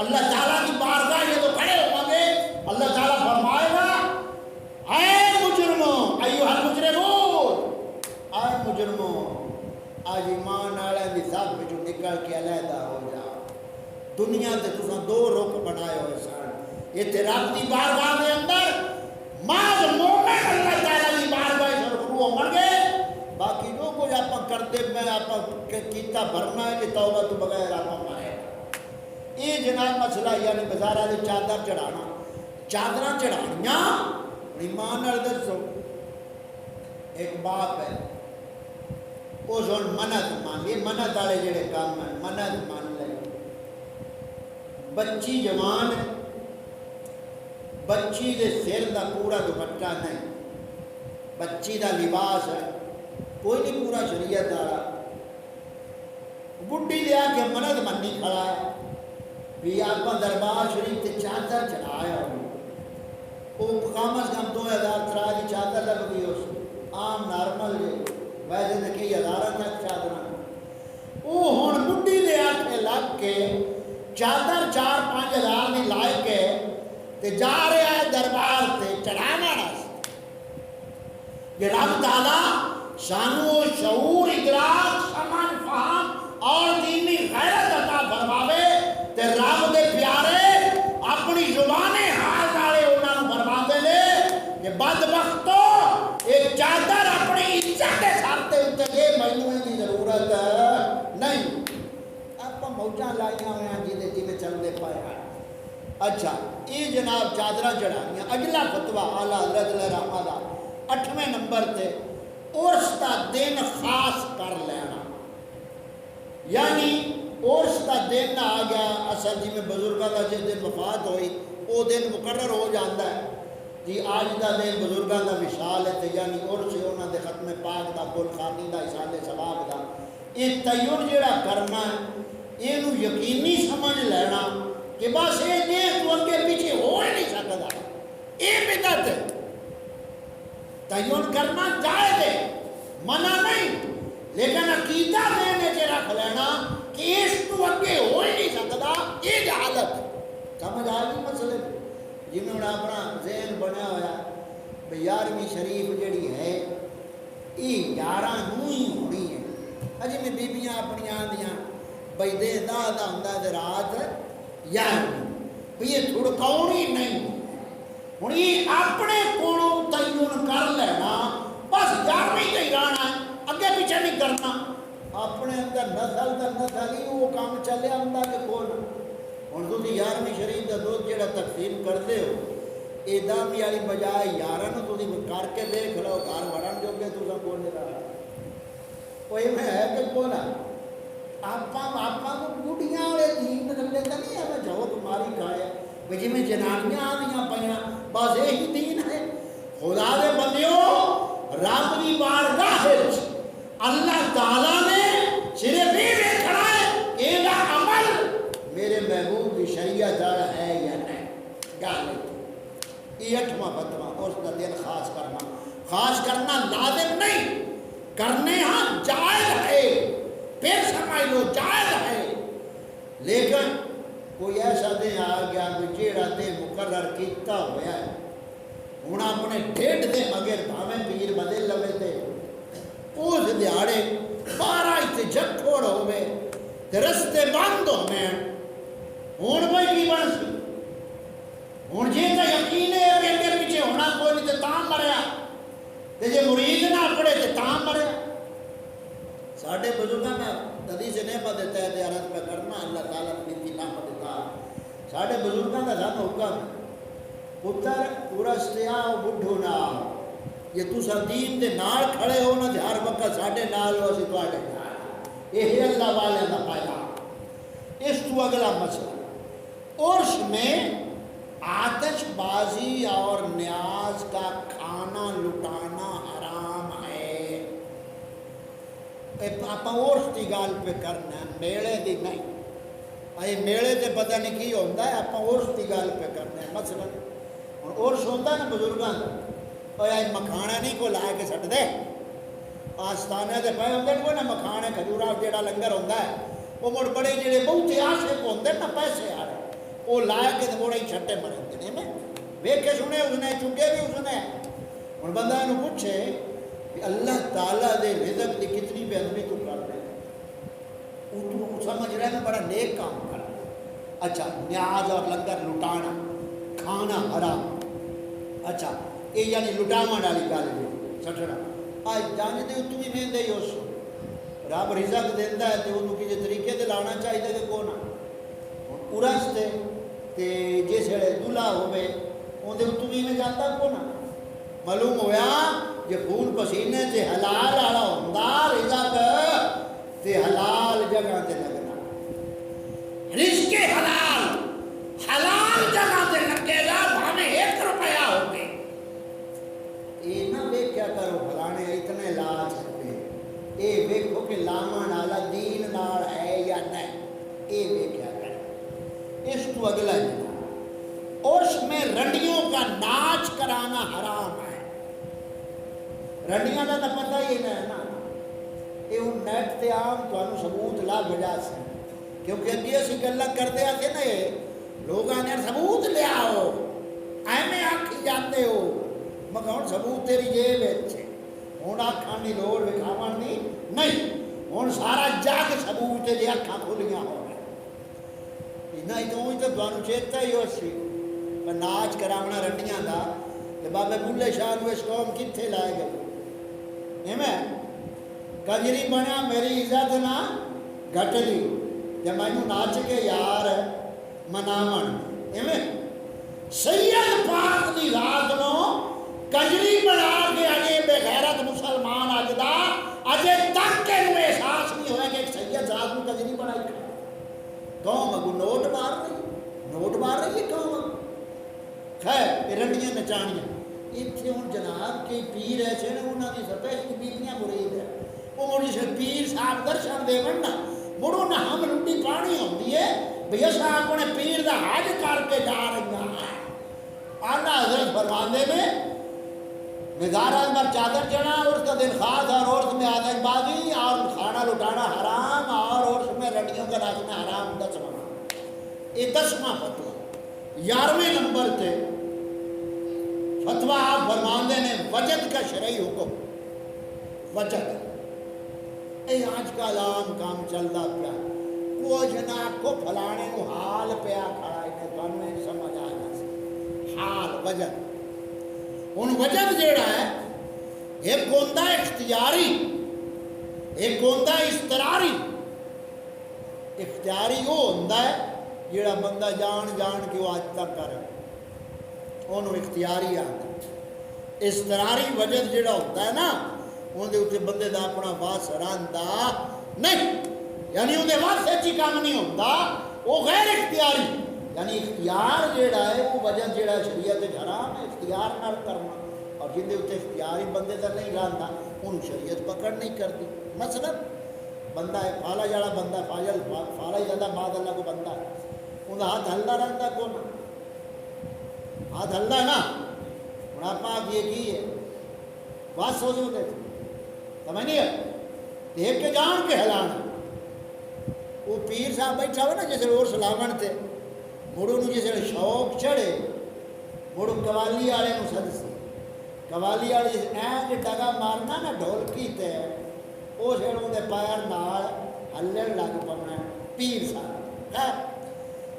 اللہ تعالیٰ کی بارگاہ یہ تو کھڑے ہوں گے اللہ تعالیٰ فرمائے گا اے مجرموں ایوہ المجرمون اے مجرموں آج ایمان آلے بھی سب میں جو نکل کے علیحدہ ہو جا دنیا تے تساں دو رخ بنائے ہوئے سن یہ تے رب دی بارگاہ دے اندر ماز مومن اللہ تعالیٰ کی بارگاہ سرخرو ہو گے. باقی جو کچھ آپ کرتے میں آپ کیتا بھرنا ہے کہ توبہ تو بغیر آپ مارے. یہ جناب مسئلہ یعنی بازارہ دے چادر چڑھانا چادراں چڑھانیاں ایمان نال دسو. ایک باپ ہے وہ ہن منت مان لی منت والے جڑے کام ہیں منت مان لے. بچی جوان ہے بچی دے سر دا پورا دوپٹہ نہیں بچی دا لباس ہے کوئی نہیں پورا شریعت والا. بڈھی لیا کے منت منی کھڑا ہے بھی آپ دربار شریف تے چادر چڑھایا ہو وہ کم از کم 2003 کی چادر لگ گئی اس عام نارمل جی ویسے تو کئی ہزار تک چادر وہ ہوں بڈھی لیا کے لگ کے چادر 4-5 ہزار کی لائے کے تے جا رہا ہے دربار تے چڑھانا یہ رب تعالیٰ سانو شعور ادراک سمجھ فہم اور دینی غیرت عطا فرماوے تے رب دے پیارے اپنی زبان حال والے انہاں نوں فرماندے نے کہ بدبختو ایک چادر اپنی عزت دے سر تے اوتے یہ مینوں دی ضرورت نہیں. آپ موجاں لائیاں ہوئے ہیں جی جی چلتے پائے ہیں. اچھا یہ جناب چادراں چڑھانیاں. اگلا فتویٰ اعلیٰ حضرت علیہ رحمہ دا 8ویں نمبر تے عرس دا دن خاص کر لینا. یعنی عرس دا دن آ گیا اصل جی میں بزرگاں دا جس دن وفات ہوئی وہ دن مقرر ہو جاتا ہے جی آج دا دن بزرگاں دا وصال ہے یعنی عرس ہے انہاں دے ختم پاک دا گل خانی دا اصال ثواب دا. یہ تعین جڑا کرنا ہے یہ یقینی سمجھ لینا کہ بس یہ دین تو اگے پیچھے ہو ہی نہیں سکتا. یہ بدعت ہے. تعین کرنا جائز ہے منع نہیں لیکن عقیدہ دینے سے رکھ لینا کہ اس تو اگے ہو ہی نہیں سکتا. یہ جہالت سمجھ آ گئی مسئلے جی میں اپنا ذہن بنیا ہوا بھئی 11ویں شریف جڑی ہے یہ 11 نوں ہی ہونی ہے. اجی میں بیبیاں اپنی آندیاں بھئی دے دا ہوندا تے رات 11 بھئی یہ تھڑکاؤنی نہیں. ہوں یہ اپنے کولوں تعین کر لینا بس 11ویں تے ہی رہنا ہے اگے پیچھے نہیں کرنا. اپنے اندر نسل در نسل ہی وہ کام چلے آتا کہ کون ہوں تھی 11ویں شریف کا دودھ جڑا تقسیم کرتے ہو یہ دامی والی بجائے 11 تھی کر کے دیکھ لو گھر وڑن جو کہ تصا کون نہیں رہا وہ میں ہے کہ کون ہے آپ کو بوڑھیاں والے دین رلے تو نہیں ہے جھوٹ ماری کھائے جی میں جنانیاں آدیاں پہ بس یہی دین ہے. خدا دے بندیو رب کی بارگاہ اللہ تعالیٰ نے صرف یہ دیکھنا ہے کہ یہ عمل میرے محبوب کی شریعت ہے یا نہیں. گل یہ 8واں فتویٰ اس کا دن خاص کرنا لازم نہیں کرنے ہاں جائز ہے. پھر سمجھ لو جائز ہے لیکن کوئی ایسا دن آ گیا کہ جیڑا دن مقرر کیتا ہوا ہے ہوں اپنے ڈیڑھ دے مگر بھاویں پیر بدل لوے تے اس دیہڑے 12 اتنے جھکوڑ ہوئے تے رستے بند ہوئے ہوں بھائی کی بن سی ہوں جی تو یقین ہے کہ اگے پیچھے ہونا کوئی نہیں تو تاں مریا تے جے مرید نہ پڑے تو تاں مریا. ساڈے بزرگاں میں حدیث نعمت دیتا ہے عرض میں کرنا اللہ تعالیٰ نے کی نعمت دیتا. ساڈے بزرگاں کا سانو حکم پتر پورا سیاہ بڈھو نہ یہ تسا دین دے نال کھڑے ہو نہ ہر وقت ساڈے نال ہو اسی تواڈے نال یہ اللہ والے دا فائدہ. اس تو اگلا مسئلہ عرس میں آتش بازی اور نیاز کا کھانا لٹانا حرام ہے. آپ عرس کی گل پہ کرنا میلے دی نہیں. اے میلے تے پتہ نہیں کی ہوتا ہے آپ عرس کی گل پہ کرنا. مثلا ہوں عرس ہوتا ہے نا بزرگاں اور مکھانا نہیں کو لا کے سٹ دے آستانے سے پہ ہوتے کوئی نہ مکھانے کھجورا جہاں لنگر ہوتا ہے وہ مڑ بڑے جڑے بہت عاشق ہوتے نا پیسے آ رہے وہ لا کے مڑ ہی چھٹے مرتے میں ویکھے سنے اس نے چکے بھی اس نے. ہوں بندہ یہ پوچھے کہ اللہ تعالیٰ دے رزق کی کتنی بے ادبی تو کر رہے تو سمجھ رہے ہیں بڑا نیک کام کر رہے. اچھا نیاز اور لنگر لٹانا کھانا حرام. اچھا یہ یعنی لٹاون والی گل جو سٹنا آج جان دے تو بھی میں دے اس رب رزق دیندا ہے تے اونوں کسے طریقے تے لانا چاہیے کہ کون ارس تے جس ویلے دلہا ہوے اندر اتوں بھی میں جاتا کون معلوم ہویا جے خون پسینے تے حلال والا ہوندا رزق تے حلال جگہ تے لگنا رزق حلال حلال جگہ تے لگے گا بھاویں 1 روپیہ ہوگے یہ نہ ویکھیا کرو فلانے اتنے لا چھڈے یہ ویکھو کہ لاون والا دین نال ہے یا نہیں یہ ویکھیا کرو اس تو اگلا اس میں رنڈیوں کا ناچ کرانا حرام ہے رنڈیاں کا تو پتہ ہی نہیں ہے نا یہ ہوں نیٹ تے عام تمہیں ثبوت لا بجا سے کیونکہ اگے اسی گلا کرتے آتے نا لوگ آنے ثبوت لے آؤ ایویں آکھی جاتے ہو مگر ہوں ثبوت تیری جیب ہے ہوں آکھان کی لوڑ وکھاون دی نہیں ہوں سارا جگ ثبوت جی اکھاں کھلیاں ہو نہیں تو تمہیں چیتا ہی ہو سی ناچ کراونا رنڈیاں دا کہ بابے بلے شاہ نو اس قوم کتنے لائے گئے کنجری بنیا میری عزت نہ گھٹ لی جب مینو ناچ کے یار مناون سید پاک دی رات نو کنجری بنا کے اجے بے غیرت مسلمان اج دا اجے تک کے احساس نہیں ہویا کہ ایک سید رات نو کنجری بنائی کھڑا قوم اگو نوٹ مار رہی ہے قوم خیر رنڈیاں نچانیاں اتنے ہوں جناب کے پیر ایسے نے انہوں کی سطح کی بیویاں مرید ہے وہ مڑی سے پیر صاحب درشن دے بننا مڑو نہ ہم روٹی پانی ہوتی ہے بھیا صاحب نے پیر دا حج کر کے جا رہی ہیں آلہ حضرت فرماندے میں مزار پر چادر چڑھا عرس کا دن خاص اور عرس میں آتش بازی اور کھانا لٹانا حرام اور عرس میں رنڈیوں کا ناچنا حرام 10واں یہ 10واں فتویٰ 11ویں نمبر تے فتویٰ آپ فرماندے نے وجد کا شرعی حکم وجد اے آج کا عام کام چلتا پیا وہ جناب کو پھلانے کو حال پیا کھڑا ہے کہ تمہیں سمجھ آ جائے حال وجد ان وجد جیڑا ہے ایک ہوندہ اختیاری ایک ہوندہ استراری اختیاری وہ ہوندہ ہے جیڑا بندہ جان کے وہ آج تک کرے انہوں اختیاری آتا استراری وجد جیڑا ہوتا ہے نا ان دے اتنے بندے دا اپنا واس راندا نہیں یعنی ان دے واس ایچی کام نہیں ہوتا وہ غیر اختیاری یعنی اختیار جیڑا ہے وہ وجد جیڑا شریعت حرام ہے اختیار نہ کرنا اور جن دے اتنے اختیاری بندے دا نہیں راندا ان شریعت پکڑ نہیں کرتی مثلا بندہ ہے فالا جاڑا بندہ فالا ہی زیادہ بعد اللہ کو بندہ ہے ان ہاتھ ہلدا رہتا کون ہاتھ ہلدا نا ہوں آپ یہ کی ہے بات سوچ ہوتے تھے سمجھ نہیں ہے دیکھ کے جان کے ہلانا وہ پیر صاحب بیٹھا ہوا نا جیسے اور سلاون تھے مڑو نو جیسے شوق چڑھے مڑو قوالی والے نو سد سی قوالی والے این ڈگا مارنا نا ڈھولکی تے وہ پھر اندر پیر نال ہلن لگ پانا پیر صاحب خیر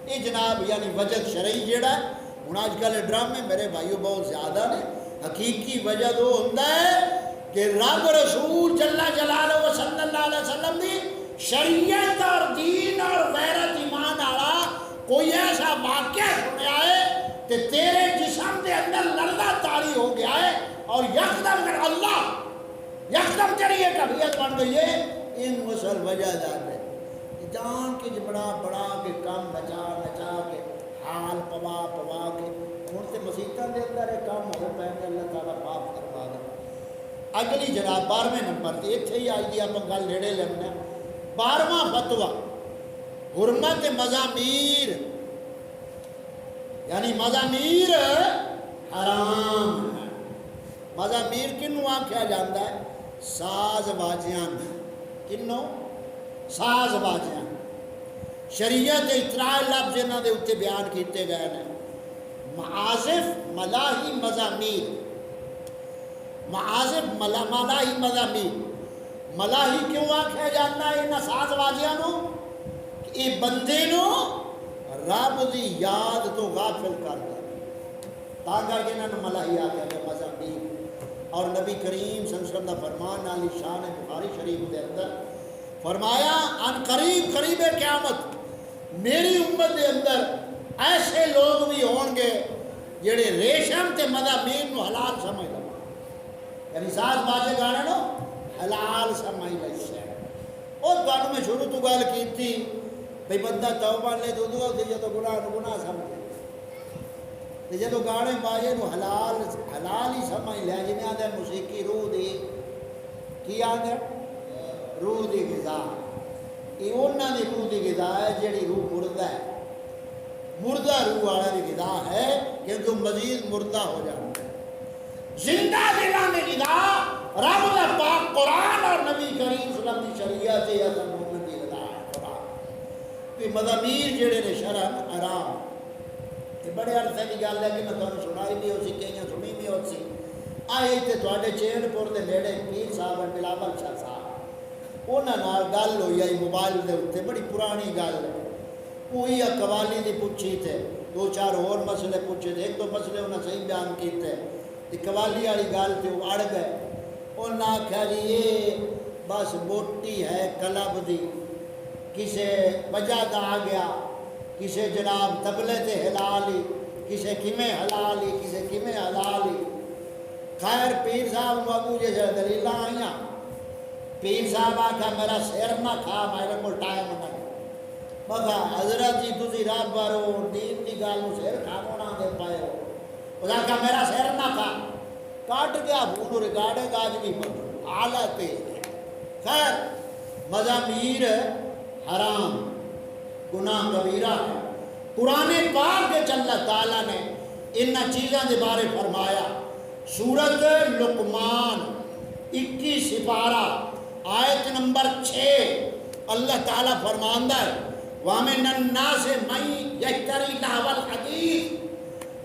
یہ جناب یعنی وجد شرعی جیڑا ہے ہوں اج کل ڈرامے میرے بھائیو بہت زیادہ نے حقیقی وجد وہ ہوتا ہے کہ رب رسول جل جلالہ صلی اللہ علیہ وسلم دی شریعت اور دین اور غیرت ایمان والا کوئی ایسا واقعہ سنیا ہے کہ تیرے جسم کے اندر لڑنا تاری ہو گیا ہے اور یکدم کر اللہ یکدم تیری ایک طبیعت بن گئی ہے ان مسل وجہ جاتے جان کے بڑا کے کم نچا کے حال پوا کے ہوں تو مسیحتوں کے اندر ایک کام ہو پہ اللہ تعالیٰ معاف کروا دے اگلی جناب 12ویں نمبر تے اتنے ہی آئی آپ گل نیڑے لینا 12واں فتویٰ حرمت مزامیر یعنی مزامیر حرام ہے مزامیر کنوں آکھیا جاتا ہے ساز باجیاں کنوں ساز باجیاں شریعت اطراع لفظ انہاں دے اتنے بیان کیتے گئے ہیں معازف ملاحی مزامیر معازف ملاحی مزامیر ملاحی کیوں آکھیا جاتا ہے انہاں ساز باجیاں نو کہ بندے نو رب دی یاد تو غافل کر دے تا کر کے انہوں نے ملاحی آکھا کہ مزامیر اور نبی کریم صلی اللہ علیہ وسلم کا فرمان علی شان بخاری شریف کے اندر فرمایا ان قریب قریب قیامت میری امت کے اندر ایسے لوگ بھی ہون گے جڑے ریشم تے مزامیر نو حلال سمجھ لو یعنی ساز باجے گانے نو حلال سمجھ لے سے اور گانوں میں شروع تو گل کی تھی بھئی بندہ توبہ لے دو دو دے تو گناہ سمجھے تے جدو گانے باجے نو حلال ہی سمجھ لیا جنہیں آدھے موسیقی روح دی کی آدھے روح دی غذا یہ انہاں دی روح دی غذا ہے جیڑی روح مردہ ہے مردہ روح والا دی غذا ہے کیونکہ مزید مردہ ہو جاتا ہے زندہ دلان دی غذا رب دا پاک قرآن اور نبی کریم صلی اللہ علیہ وسلم دی شریعت ہے یا محمد دی غذا ہے قرآن کہ مضامیر جیڑے نے شرعن حرام یہ بڑے عرصے کی گل ہے کہ میں تمہیں سنائی بھی ہو سی کہیں سنی بھی ہو سی آئے تھے تھوڑے چین پور دے نیڑے پیر صاحب بلاول شاہ صاحب انہاں نال گل ہوئی آئی موبائل دے اتنے بڑی پرانی گل ہے وہی قوالی دی پوچھی تھے دو چار اور مسئلے پوچھے تھے ایک دو مسئلے انہاں صحیح بیان کیتے تھے قوالی والی گل تے وہ اڑ گئے انہاں آکھیا جی یہ بس موٹی ہے کلب دی کسے وجہ دا آ گیا کسے جناب تبلے تے حلالی کسے کمیں حلالی کسے کمیں حلالی خیر پیر صاحب ابو جیسے دلیل آئیاں پیر صاحب آکھا میرا سر نہ کھا میرے کو ٹائم نہیں مگا حضرت جی تسی رب بارو دین دی گالوں سر کھانا نہ دے پائے ہو اس آکھا میرا سر نہ کھا کاٹ گیا فون ریکارڈے گاج بھی پڑھ حالت خیر مضامیر حرام گناہ کبیرہ ہے قرآن پاک کے اللہ تعالیٰ نے ان چیزوں کے بارے فرمایا سورت لقمان 21 سپارہ آیت نمبر 6 اللہ تعالیٰ فرماندہ ہے وَمِنَ النَّاسِ مَن يَشْتَرِي لَهْوَ الْحَدِيثِ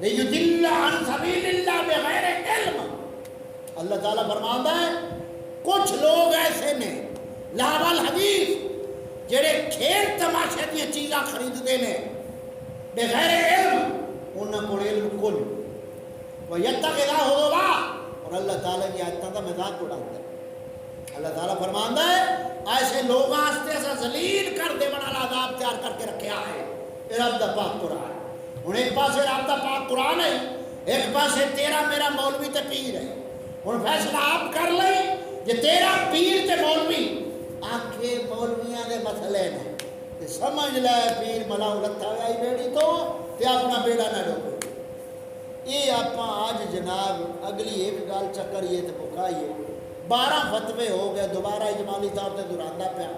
لِيُضِلَّ عَن سَبِيلِ اللَّهِ بِغَيْرِ عِلْمٍ اللہ تعالیٰ فرماندہ ہے کچھ لوگ ایسے نے لَهْوَ الْحَدِيثِ جڑے کھیل تماشے دیا چیزاں خرید دینے بغیر علم انہوں کو علم کل وَيَتَّقِذَا هُوَا اور اللہ تعالیٰ کی آیتاں کا مذاق اڑاتا ہے اللہ تعالیٰ فرماندا ہے ایسے لوگ آستے ایسا ذلیل کر دے بنا عذاب تیار کر کے رکھے آئے یہ رب دا پاک قرآن ہن ایک پاسے رب دا پاک قرآن ہے ایک پاسے تیرا میرا مولوی تے پیر ہے ہن فیصلہ آپ کر لیں کہ تیرا پیر تے مولوی آنکھے مولویاں دے مسئلے نے کہ سمجھ لے پیر ملاؤ لتھا ہوئی بیڑی تو تے اپنا بیڑا نہ ڈوبے یہ آپ آج جناب اگلی ایک گال چکریے تے مکائیے 12 فتوے ہو گئے دوبارہ اجمالی طور تے دراندہ پیا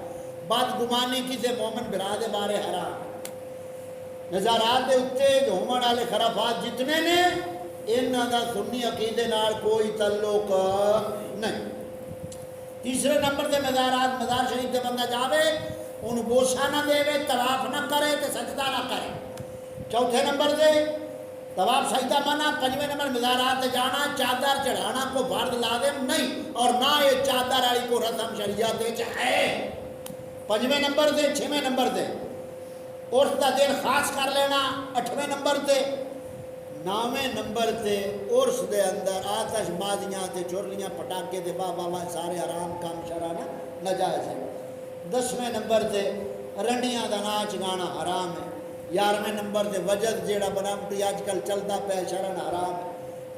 بات گمانی کسی مومن برا دے بارے حرام نظارات دے اتے گھومن والے خرافات جتنے نے انہاں دا سنی عقیدے نال کوئی تعلق نہیں تیسرے نمبر تے مزارات مزار شریف تے بندہ جاوے ان بوسا نہ دے طواف نہ کرے تے سجدہ نہ کرے چوتھے نمبر تے طواف سجدہ منع پنجویں نمبر مزارات تے جانا چادر چڑھانا کو فرض لازم نہیں اور نہ یہ چادر والی کو رسم شریعت ہے پنجویں نمبر تے چھویں نمبر تے عرس دا دن خاص کر لینا 8ویں نمبر تے 9ویں نمبر تے عرس دے اندر آتش بازیاں تے چرلیاں پٹاکے تے بابا سارے آرام کام شرانہ ناجائز ہے 10ویں نمبر تے رنڈیاں دا ناچ گانا حرام ہے 11ویں نمبر تے وجد جیڑا بنامٹی آج کل چلتا پہ شرن حرام ہے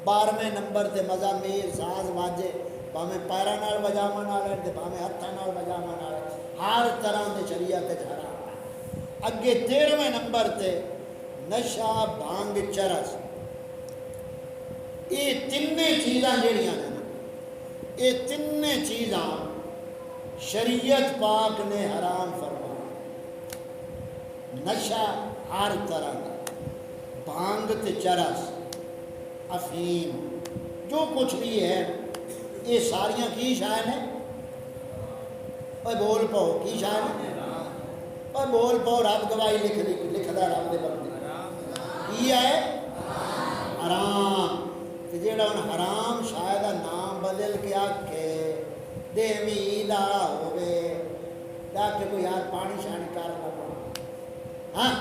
12ویں نمبر تے مزامیر ساز واجے بھامیں پیرا نال بجاما نال تے بھامیں ہتھا نال بجاما نال ہر طرح دے شریعت حرام ہے اگے 13ویں نمبر تے نشہ بھانگ چرس یہ تینے چیزاں جڑیاں نے یہ تینے چیزاں شریعت پاک نے حرام فرمایا نشہ ہر طرح کا بھانگ تے چرس افیم جو کچھ بھی ہے یہ ساریاں کی شاید ہیں اور بول پاؤ کی شاید ہیں اور بول پاؤ رب گواہی لکھدا رب دے بندے کی ہے حرام تے جیڑا ان حرام شاید نام بدل کے آکھے دیوی دا ہوئے تاکہ کوئی یار پانی شانی کر لگا ہاں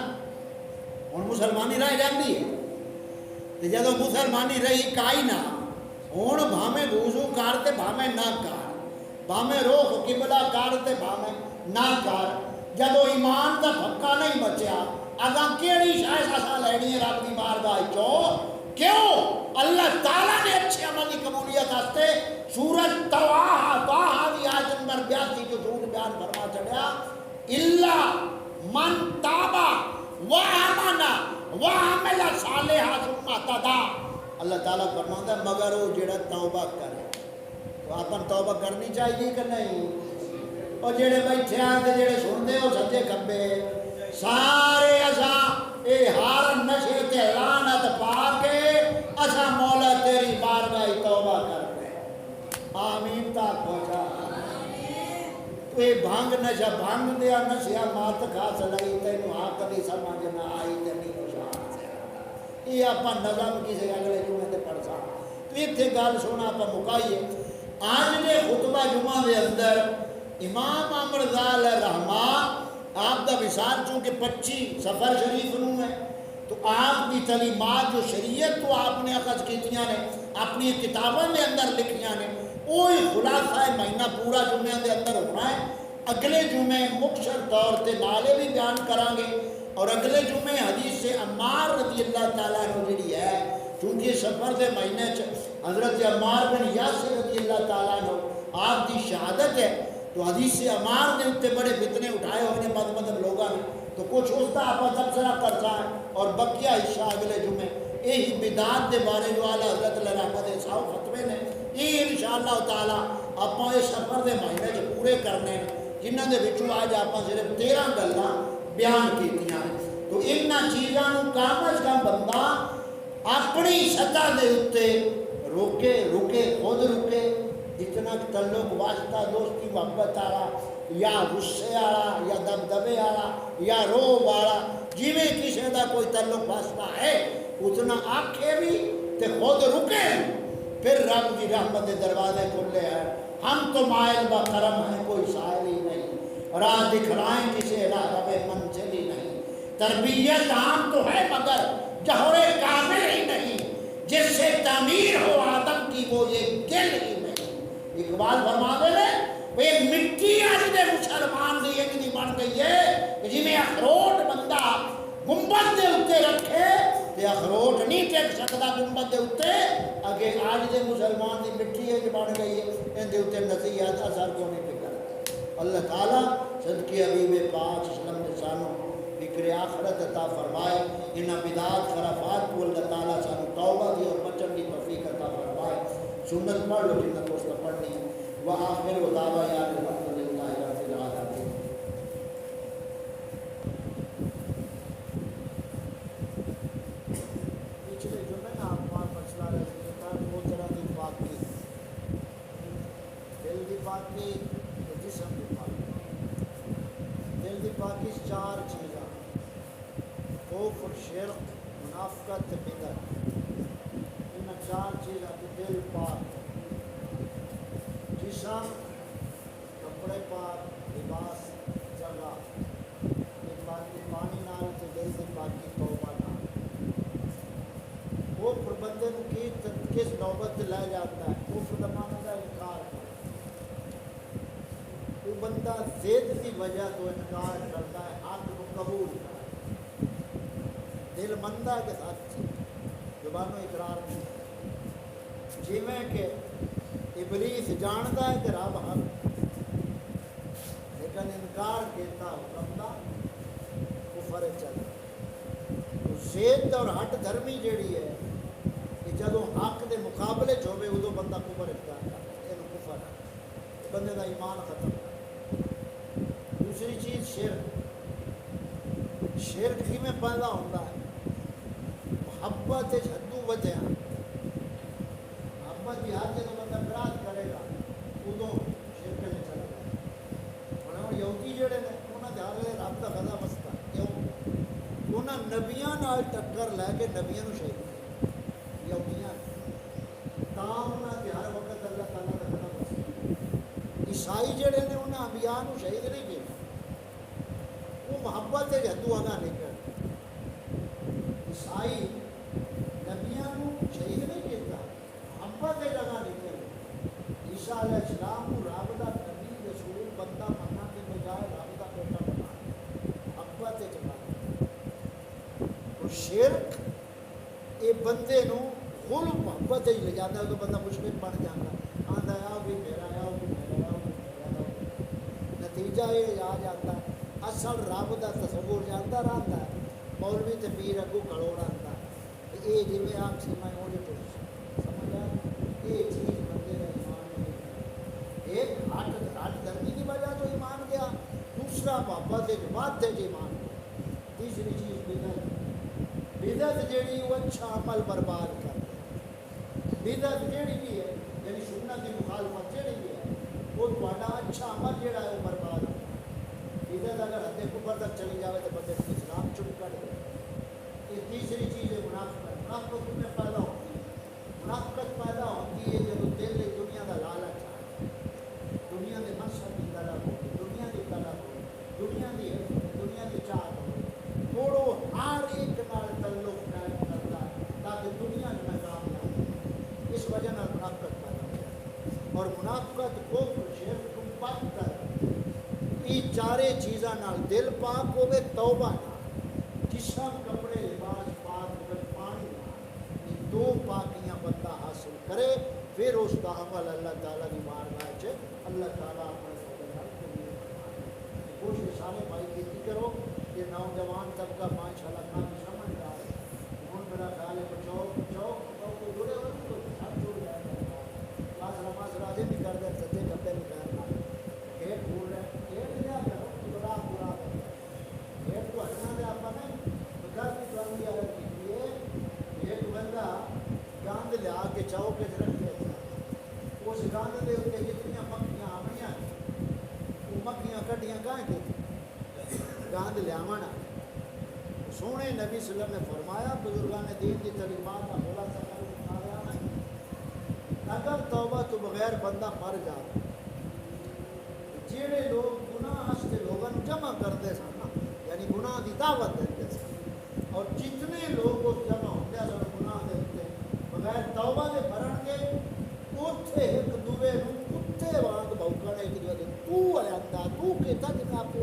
ہن مسلمانی رہ جاندی ہے تے جدوں مسلمانی رہی کائی نہ ہن بھاویں وضو کر تے بھاویں نہ کر، بھاویں رخ قبلہ کر تے بھاویں نہ کر، جدوں ایمان دا پھکا نہیں بچیا اگاں کیڑی شے اساں لینی ہے رب دی بارگاہ چوں؟ کیوں؟ اللہ تعالیٰ نے اچھے عمل کی قبولیت واسطے سورۃ طٰہٰ دی آیت نمبر 82 جو جھوٹ بیان فرما چڑھیا، الا من تاب وآمن وعمل صالحا ثم اهتدى، اللہ تعالیٰ فرماتا ہے مگر وہ جڑا توبہ کرے۔ تو اپن توبہ کرنی چاہیے کہ نہیں؟ اور جڑے بیٹھے ہیں تے جڑے سنتے ہو سجے کھبے سارے اساں اے ہر نشے تے لعنت پا کے اساں مولا تیری بارگاہ توبہ کرتے آمین تا پہنچا۔ تو یہ بھنگ نشہ بھنگ دیا نشیا مات کھا سلائی تینوں عقل سمجھ نہ آئی تے نہیں خوشحال سے یہ آپ نظم کسی اگلے جمعے تے پڑھ سا۔ تو اتنے گل سونا آپ مکائیے آج نے خطبہ جمعہ دے اندر امام احمد رضا علیہ رحمہ آپ دا وصال چونکہ 25 سفر شریف نوں ہے تو آپ کی تعلیمات جو شریعت تو آپ نے اخذ کیتیاں نے اپنی کتابوں میں اندر لکھیاں نے وہی خلاصہ مہینہ پورا جمعے دے اندر ہونا ہے۔ اگلے جمعے مختصر طور تے نالے بھی بیان کریں گے اور اگلے جمعے حدیث سے عمار رضی اللہ تعالیٰ عنہ جڑی ہے چونکہ سفر دے مہینے حضرت عمار بن یاسر رضی اللہ تعالیٰ عنہ آپ کی شہادت ہے تو حدیث سے عمار نے اتنے بڑے فتنے اٹھائے ہوئے ہیں مطلب لوگوں نے تو کچھ اس کا آپ تبصرہ کرتا ہے اور بقیہ حصہ اگلے جمعے یہی بدعات دے بارے جو اعلیٰ حضرت اللہ رحمت صاحب فتوے نے یہ انشاءاللہ تعالیٰ آپ اس سفر دے مہینے جو پورے کرنے ہیں جنہوں دے وچوں آج آپ صرف 13 گلاں بیان کیتیاں ہیں۔ تو انہاں چیزاں کم از کم بندہ اپنی سطح دے اتنے رکے خود رکے جتنا تعلق واسطہ دوستی محبت والا یا غصے والا یا دبدبے والا یا روب والا جویں کسی کا کوئی تعلق واسطہ ہے اتنا آکھے بھی تے خود رکے پھر رب کی رحمت کے دروازے کھلے ہیں۔ ہم تو مائل با کرم ہیں کوئی سائل ہی نہیں، راہ دکھلائیں کسی راہ رب منزل ہی نہیں، تربیت عام تو ہے مگر جوہر کامل ہی نہیں، جس سے تعمیر ہو آدم کی وہ یہ دل ہی نہیں۔ اقبال فرما دے رہے یہ مٹی آج دے مسلمان دی اتنی بن گئی ہے کہ جی میں اخروٹ بندہ گنبد دے اتنے رکھے تے اخروٹ نہیں ٹک سکتا گنبد دے اتنے اگے آج دے مسلمان دی مٹی ہے بن گئی ہے ان دے اتنے نصیحت اثر کیوں نہیں پکڑ۔ اللہ تعالیٰ صدقے حبیب پاک اسلام نے سانو فکر آخرت عطا فرمائے، انہاں بدعات خرافات کو اللہ تعالیٰ سانو توبہ دی اور بچن کی توفیق عطا فرمائے۔ سنت پڑھ لو جنت دوست پڑھنی ہے وآخر دعوانا الحمد للہ رب العالمین۔ پچھلے جمعے نا آپ مسئلہ رہتا ہے دو طرح کی پاکی، دل کی پاکی جسم کی پاکی۔ دل کی پاکی 4 چیزاں خوف شرک منافقت بدعت، ان 4 چیزاں کی دل پاک، جسم کپڑے پاک لباس جگہ پاکی پانی نال تے دل کی پاکی توبہ نال۔ وہ پر بندے نو کس نوبت لے جاتا ہے کفر دا معنی دا انکار کرنا، وہ بندہ ضد کی وجہ تو انکار کرتا ہے حق کو قبول کرتا ہے، دل مندہ کے ساتھ زبانوں اقرار نہیں، جی میں کہ ابلیس جانتا ہے کہ رب حق لیکن انکار کیتا حکم دا کفر چل۔ تو ضد اور ہٹ دھرمی جیڑی ہے کہ جدو حق دے مقابلے چ ہوئے ادو بندہ کفر اختیار کرتا ہے، یہ کفر ہے، بندے دا ایمان ختم ہے۔ دوسری چیز شرک، شرک کی میں پیدا ہوتا ہے محبت حدو وجہ، محبت کی حد جب بندہ برات کرے گا ادو شرک میں چلا جائے۔ اور یہودی جڑے نے انہوں نے حالے رب کا غضب وستا کیوں؟ انہوں نبیاں نال ٹکر لے کے نبیاں نو شہید کیا، یہودیاں تاں انہوں نے ہر وقت اللہ تعالیٰ کا غضب وستا۔ عیسائی جڑے نے انہوں نے انبیاء نو شہید نہیں کیا، وہ محبت حدو آگاہ نہیں کرتے۔ عیسائی نبیاں علیہ السلام کو رب دا نبی رسول بندہ مننا کے بجائے رب دا بیٹا بنا محبت چلا اور شرک یہ بندے نو غل محبت ہی لے جاتا ہے تو بندہ مشکل بن جاتا آتا ہے بھی میرا ہے بھی میرا ہے نتیجہ یہ آ جاتا ہے اصل رب دا تصور جانتا رہتا ہے مولوی تے پیر اگو کھڑو رہتا ہے یہ جی میں آپ سے میں وہ سمجھ آ یہ چیز بندے کا ایمان نہیں ایک ہٹ دھرمی کی وجہ تو ایمان گیا دوسرا محبت بات ہے ایمان تیسری چیز بدعت بدعت جیڑی وہ اچھا عمل برباد کر دے بدعت جیڑی بھی ہے یعنی سنت کی مخالفت جیڑی بھی ہے وہ تھوڑا اچھا عمل جیڑا ہے وہ برباد ہوتا ہے بدعت اگر حد کفر تک چلی جائے تو بندے کو اسلام چپ کر دے یہ تیسری چیز ہے منافقت منافقت میں پیدا ہوتی ہے منافقت پیدا ہوتی ہے جب دل دنیا کا لالچ آ دنیا کے منصب کی طلب ہو دنیا کی طلب ہو دنیا کی دنیا کی چاہت ہو توڑو ہر ایک نال تعلق قائم کرتا ہے تاکہ دنیا میں کامیاب ہو اس وجہ سے منافقت پیدا ہو جائے اور منافقت کو شرک کو پاک کر یہ چارے چیزاں نال دل پاک ہوئے توبہ نال جسم کپڑے لباس پاک ہوئے پانی نال یہ دو پاکیاں بندہ حاصل کرے پھر اس کا عمل اللہ تعالیٰ کی بارگاہ چ اللہ تعالیٰ عمل کوشش سارے بھائی کیتی کرو کہ نوجوان طبقہ ماشاء اللہ کام سمجھ رہا ہے ہوں میرا خیال ہے بچاؤ بچاؤ تو جڑے ہوئے تو سب جڑ جائے گا بس نماز راجے بھی کر دیں سچے کپڑے بھی کر رہا گیٹ بھول رہے گیٹ لیا کرو بڑا برا گیٹ کو ہٹنا دے آپ نے بغیر کی کامی اگر کی ایک بندہ گاند لیا کے چاؤ کے رکھے اس گاند دے اتنے جتنی مکھیاں آمنیاں وہ مکھیاں کٹیاں کہاں کے گاند لیاونا سونے نبی صلی اللہ علیہ وسلم نے فرمایا بزرگان دین کی تعلیمات کا بولا اگر توبہ تو بغیر بندہ مر جائے جڑے لوگ گناہ سے لوگوں جمع کرتے سن یعنی گناہ کی دعوت دیتے سن اور جتنے لوگ اس جمع ہوتے سن گناہ دیتے بغیر توبہ دے بھرن کے اتنے ایک دوے کتے وانگ بھوکنے کی وجہ تو ہے اندھا تو کہتا کہ آپ